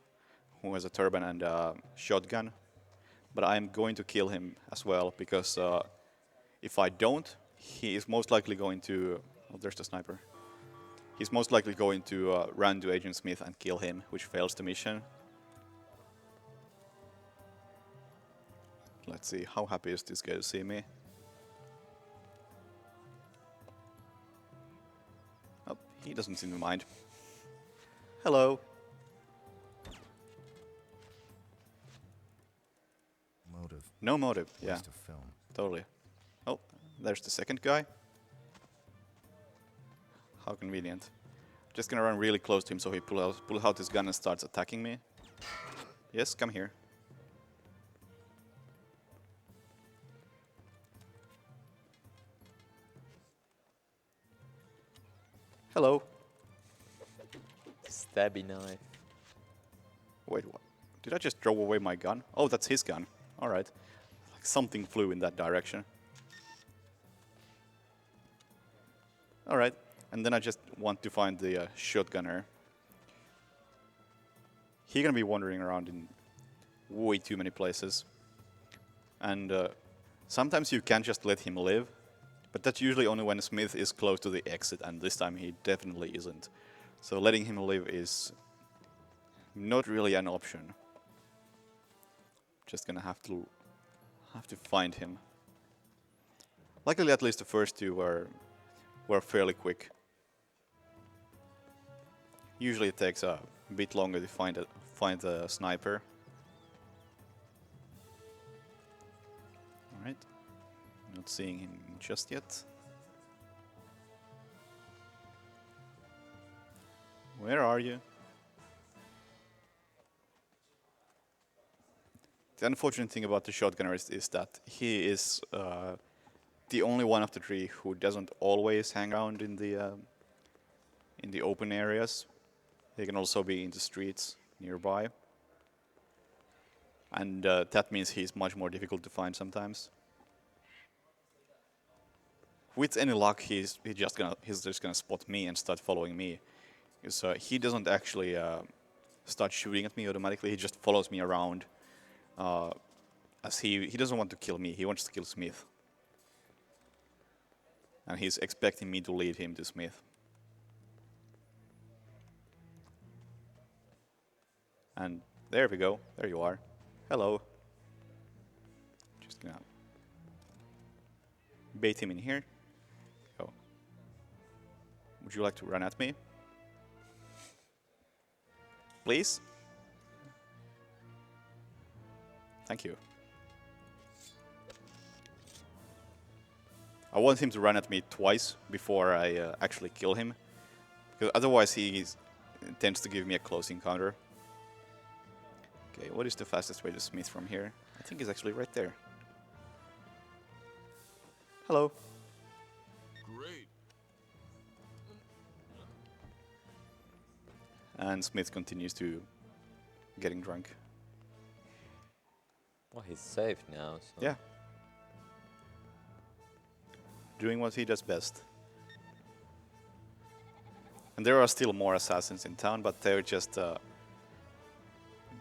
who has a turban and a shotgun. But I'm going to kill him as well, because if I don't, he is most likely going to... Oh, there's the sniper. He's most likely going to run to Agent Smith and kill him, which fails the mission. Let's see, how happy is this guy to see me? Oh, he doesn't seem to mind. Hello. Motive. No motive, yeah, Waste of film. totally. Oh, there's the 2nd guy. How convenient. Just gonna run really close to him so he pulls out his gun and starts attacking me. Yes, come here. Hello. Stabby knife. Wait, what? Did I just throw away my gun? Oh, that's his gun. Alright. Like something flew in that direction. Alright. And then I just want to find the shotgunner. He's gonna be wandering around in way too many places. And sometimes you can just let him live. But that's usually only when Smith is close to the exit, and this time he definitely isn't. So letting him live is not really an option. Just gonna have to find him. Luckily, at least the first 2 were fairly quick. Usually it takes a bit longer to find a sniper. All right. Not seeing him just yet. Where are you? The unfortunate thing about the shotgunner is that he is the only one of the 3 who doesn't always hang around in the open areas. He can also be in the streets nearby. And that means he's much more difficult to find sometimes. With any luck, he's just gonna spot me and start following me. Because he doesn't actually start shooting at me automatically. He just follows me around. As he doesn't want to kill me. He wants to kill Smith. And he's expecting me to lead him to Smith. And there we go. There you are. Hello. Just gonna bait him in here. Go. Would you like to run at me? Please? Thank you. I want him to run at me twice before I actually kill him. Because otherwise it tends to give me a close encounter. Okay, what is the fastest way to Smith from here? I think it's actually right there. Hello. Great. And Smith continues to getting drunk. Well, he's safe now. So. Yeah. Doing what he does best. And there are still more assassins in town, but they're just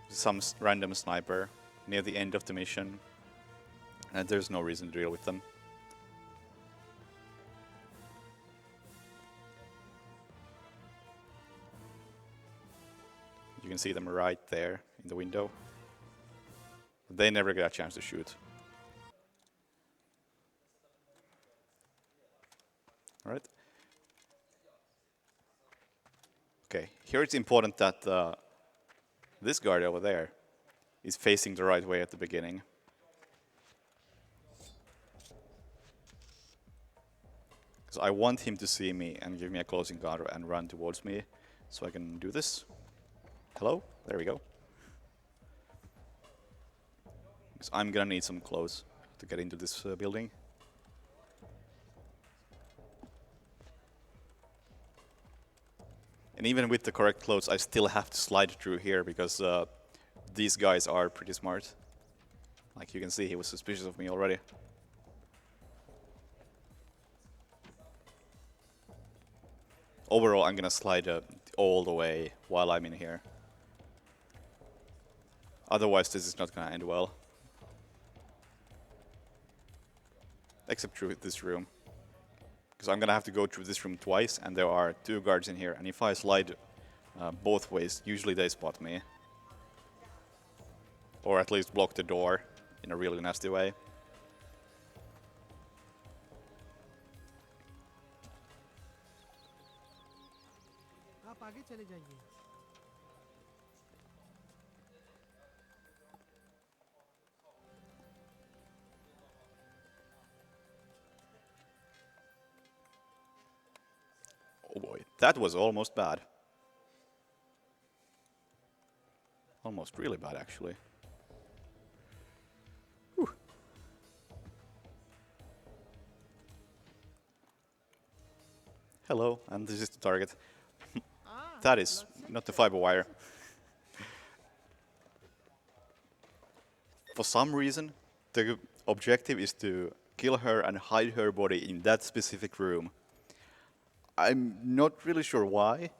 some random sniper near the end of the mission. And there's no reason to deal with them. You can see them right there in the window. They never get a chance to shoot. All right. Okay, here it's important that this guard over there is facing the right way at the beginning. Because I want him to see me and give me a close encounter and run towards me, so I can do this. Hello? There we go. Because I'm gonna need some clothes to get into this building. And even with the correct clothes, I still have to slide through here because these guys are pretty smart. Like you can see, he was suspicious of me already. Overall, I'm gonna slide all the way while I'm in here. Otherwise, this is not gonna end well. Except through this room. Because I'm gonna have to go through this room twice, and there are 2 guards in here. And if I slide both ways, usually they spot me. Or at least block the door in a really nasty way. आप आगे चले जाइए। Oh boy, that was almost bad. Almost really bad, actually. Whew. Hello, and this is the target. That is not the fiber wire. For some reason, the objective is to kill her and hide her body in that specific room. I'm not really sure why.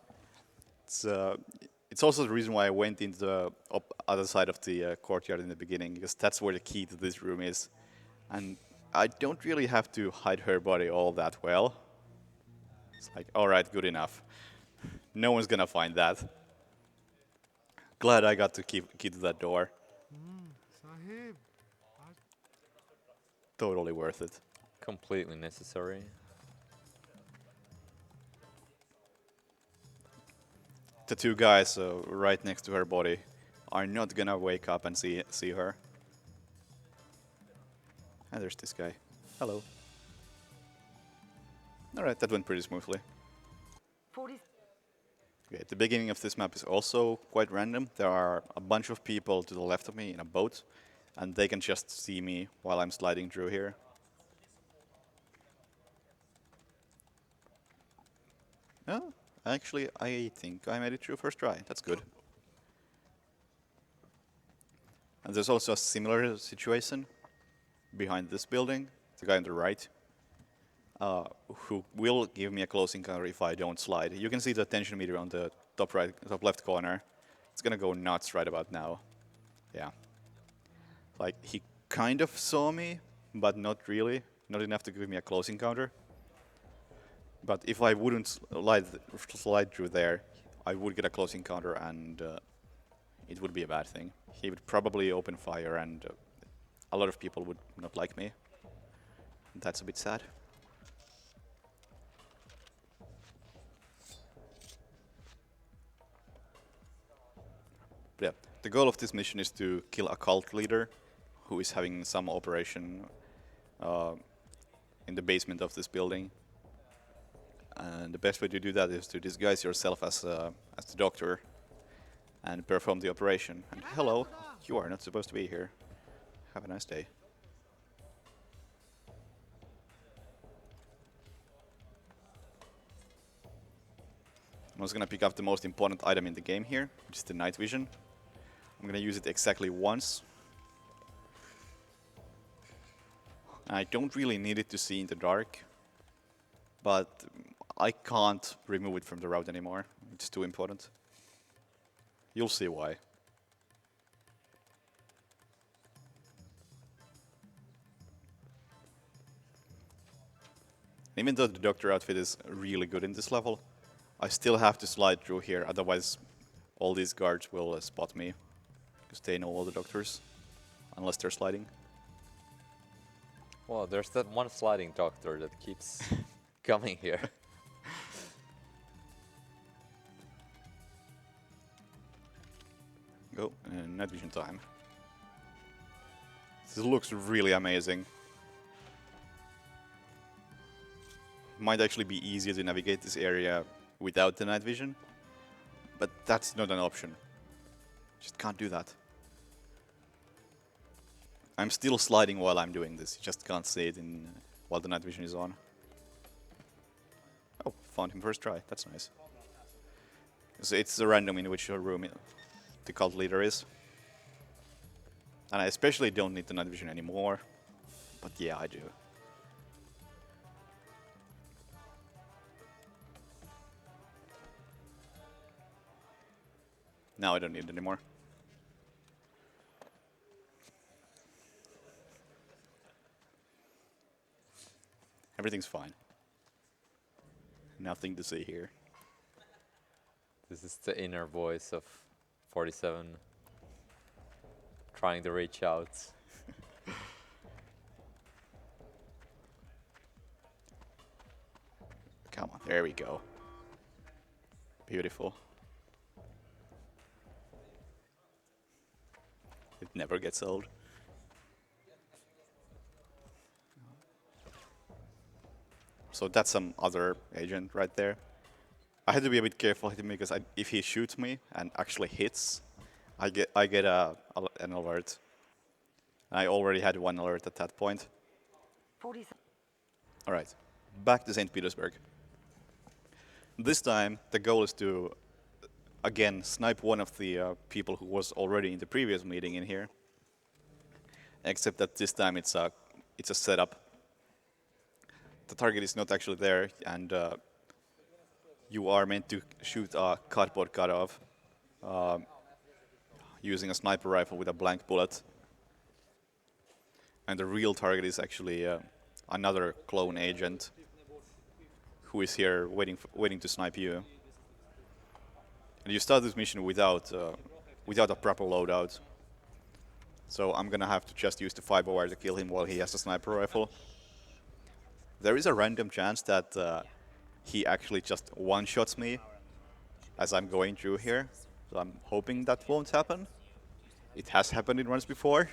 It's also the reason why I went into the other side of the courtyard in the beginning, because that's where the key to this room is. And I don't really have to hide her body all that well. It's like, alright, good enough. No one's gonna find that. Glad I got to key to that door. Sahib, Totally worth it. Completely necessary. The 2 guys right next to her body are not gonna wake up and see her. And there's this guy. Hello. Alright, that went pretty smoothly. 40. Okay, the beginning of this map is also quite random. There are a bunch of people to the left of me in a boat, and they can just see me while I'm sliding through here. Oh, actually, I think I made it through first try. That's good. And there's also a similar situation behind this building, the guy on the right, who will give me a close encounter if I don't slide. You can see the tension meter on the top left corner. It's gonna go nuts right about now. Yeah. Like, he kind of saw me, but not really. Not enough to give me a close encounter. But if I wouldn't slide through there, I would get a close encounter, and it would be a bad thing. He would probably open fire, and a lot of people would not like me. That's a bit sad. But yeah, the goal of this mission is to kill a cult leader who is having some operation in the basement of this building. And the best way to do that is to disguise yourself as the doctor and perform the operation. And hello, you are not supposed to be here. Have a nice day. I'm just gonna pick up the most important item in the game here, which is the night vision. I'm gonna use it exactly once. I don't really need it to see in the dark, but I can't remove it from the route anymore. It's too important. You'll see why. Even though the doctor outfit is really good in this level, I still have to slide through here, otherwise all these guards will spot me, because they know all the doctors, unless they're sliding. Well, there's that one sliding doctor that keeps coming here. Go, and night vision time. This looks really amazing. Might actually be easier to navigate this area without the night vision, but that's not an option. Just can't do that. I'm still sliding while I'm doing this, you just can't see it while the night vision is on. Oh, found him first try, that's nice. So it's random in which room the cult leader is. And I especially don't need the night vision anymore, but yeah, I do. Now I don't need it anymore. Everything's fine. Nothing to see here. This is the inner voice of 47 trying to reach out. Come on, there we go. Beautiful. It never gets old. So that's some other agent right there. I had to be a bit careful hitting me because if he shoots me and actually hits, I get an alert. I already had one alert at that point. 47. All right, back to St. Petersburg. This time the goal is to again snipe one of the people who was already in the previous meeting in here. Except that this time it's a setup. The target is not actually there, and you are meant to shoot a cardboard cutoff using a sniper rifle with a blank bullet. And the real target is actually another clone agent who is here waiting to snipe you. And you start this mission without a proper loadout. So I'm gonna have to just use the fiber wire to kill him while he has a sniper rifle. There is a random chance that he actually just one-shots me as I'm going through here. So I'm hoping that won't happen. It has happened in runs before.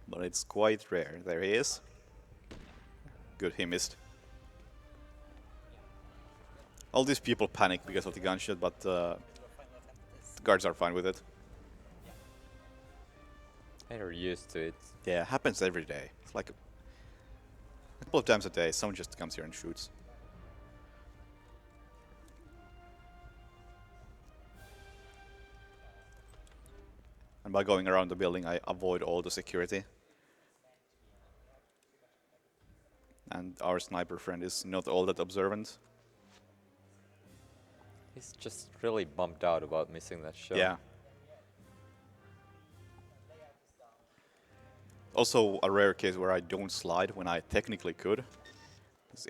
But it's quite rare. There he is. Good, he missed. All these people panic because of the gunshot, but the guards are fine with it. They're used to it. Yeah, it happens every day. It's like a couple of times a day, someone just comes here and shoots. And by going around the building, I avoid all the security. And our sniper friend is not all that observant. He's just really bummed out about missing that shot. Yeah. Also a rare case where I don't slide when I technically could.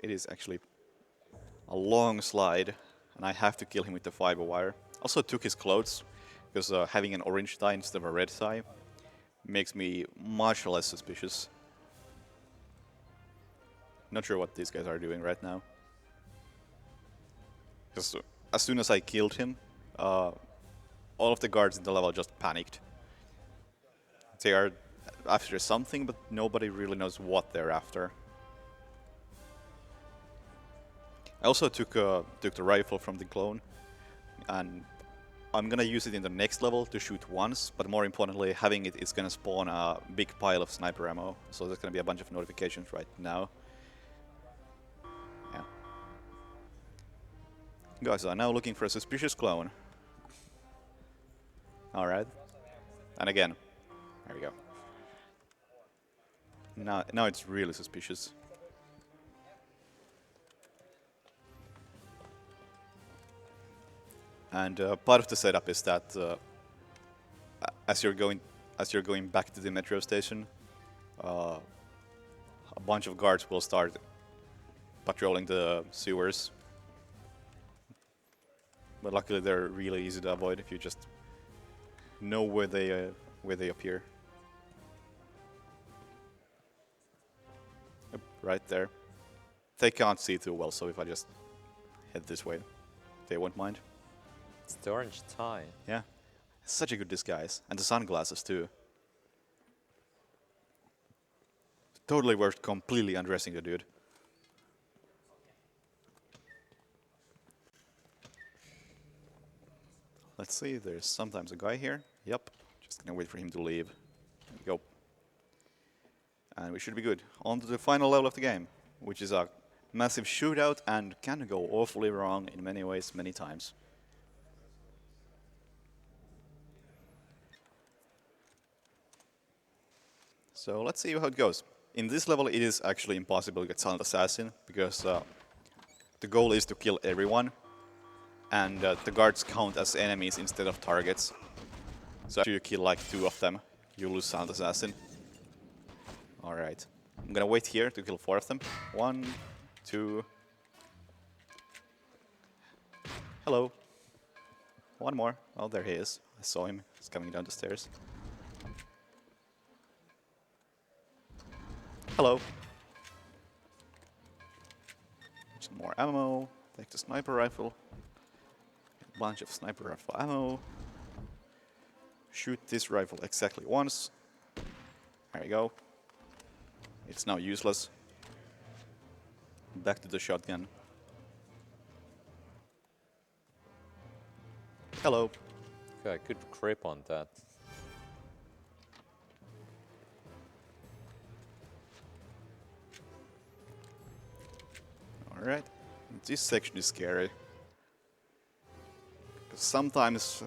It is actually a long slide, and I have to kill him with the fiber wire. Also took his clothes, because having an orange tie instead of a red tie makes me much less suspicious. Not sure what these guys are doing right now. Because as soon as I killed him, all of the guards in the level just panicked. They are after something, but nobody really knows what they're after. I also took the rifle from the clone, and I'm gonna use it in the next level to shoot once, but more importantly, having it is gonna spawn a big pile of sniper ammo, so there's gonna be a bunch of notifications right now. Yeah. Guys are now looking for a suspicious clone. Alright. And again. There we go. Now it's really suspicious. And part of the setup is that as you're going back to the metro station, a bunch of guards will start patrolling the sewers. But luckily, they're really easy to avoid if you just know where they appear. Yep, right there. They can't see too well, so if I just head this way, they won't mind. It's the orange tie. Yeah, such a good disguise, and the sunglasses too. Totally worth completely undressing the dude. Let's see, there's sometimes a guy here. Yep, just gonna wait for him to leave. There we go. And we should be good. On to the final level of the game, which is a massive shootout and can go awfully wrong in many ways, many times. So let's see how it goes. In this level, it is actually impossible to get Silent Assassin, because the goal is to kill everyone, and the guards count as enemies instead of targets. So after you kill like 2 of them, you lose Silent Assassin. Alright. I'm gonna wait here to kill 4 of them. 1, 2... Hello. 1 more. Oh, there he is. I saw him. He's coming down the stairs. Hello. Some more ammo. Take the sniper rifle. A bunch of sniper rifle ammo. Shoot this rifle exactly once. There you go. It's now useless. Back to the shotgun. Hello. Okay, I could creep on that. Alright. This section is scary. Because sometimes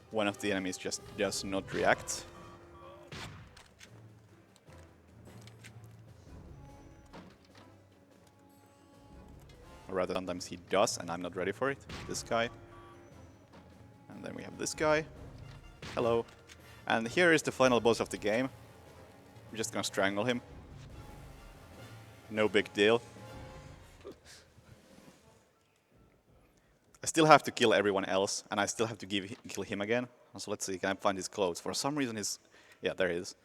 one of the enemies just does not react. Or rather, sometimes he does, and I'm not ready for it. This guy. And then we have this guy. Hello. And here is the final boss of the game. I'm just gonna strangle him. No big deal. I still have to kill everyone else, and I still have to kill him again. So let's see, can I find his clothes? For some reason his... Yeah, there he is.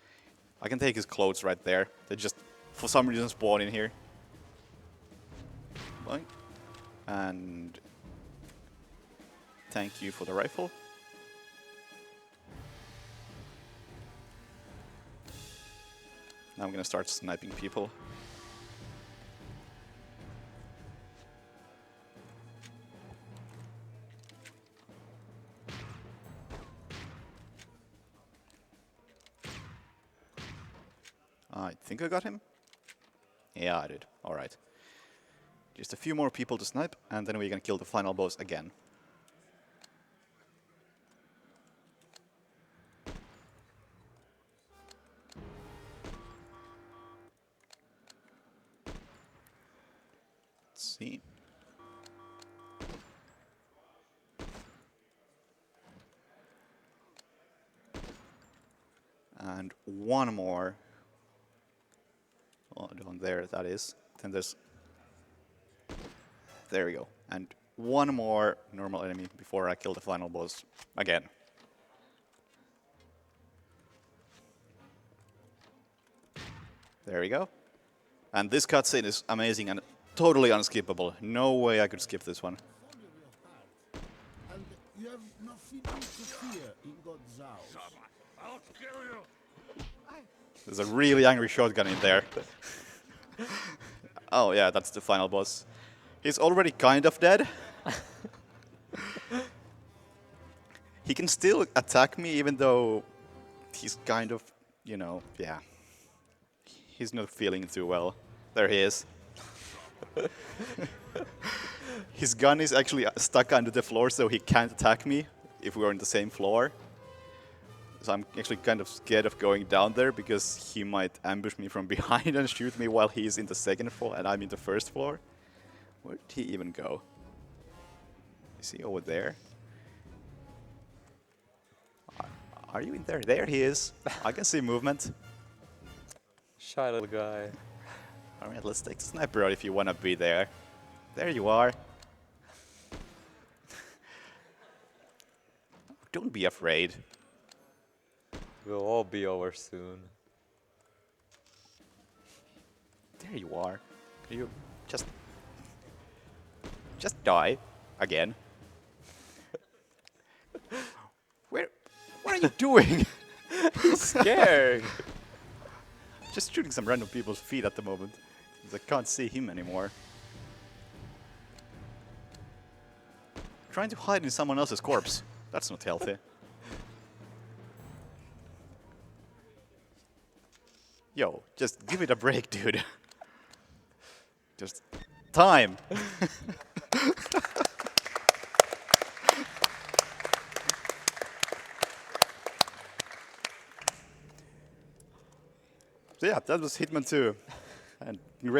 I can take his clothes right there. They just, for some reason, spawn in here. Boing. And... Thank you for the rifle. Now I'm gonna start sniping people. I think I got him. Yeah, I did. Alright. Just a few more people to snipe, and then we can kill the final boss again. Let's see. And one more. Oh, down there, that is. Then there's... There we go. And one more normal enemy before I kill the final boss again. There we go. And this cutscene is amazing and totally unskippable. No way I could skip this one. And you have nothing to fear in God's house. I'll kill you! There's a really angry shotgun in there. Oh yeah, that's the final boss. He's already kind of dead. He can still attack me even though he's kind of, you know, yeah. He's not feeling too well. There he is. His gun is actually stuck under the floor, so he can't attack me if we're on the same floor. So I'm actually kind of scared of going down there because he might ambush me from behind and shoot me while he's in the second floor and I'm in the first floor. Where did he even go? Is he over there? Are you in there? There he is. I can see movement. Shy little guy. Alright, let's take the sniper out if you wanna be there. There you are. Don't be afraid. We'll all be over soon. There you are. You just die again. What are you doing? He's scared. Just shooting some random people's feet at the moment. 'Cause I can't see him anymore. Trying to hide in someone else's corpse. That's not healthy. Yo, just give it a break, dude. Just time. So yeah, that was Hitman 2.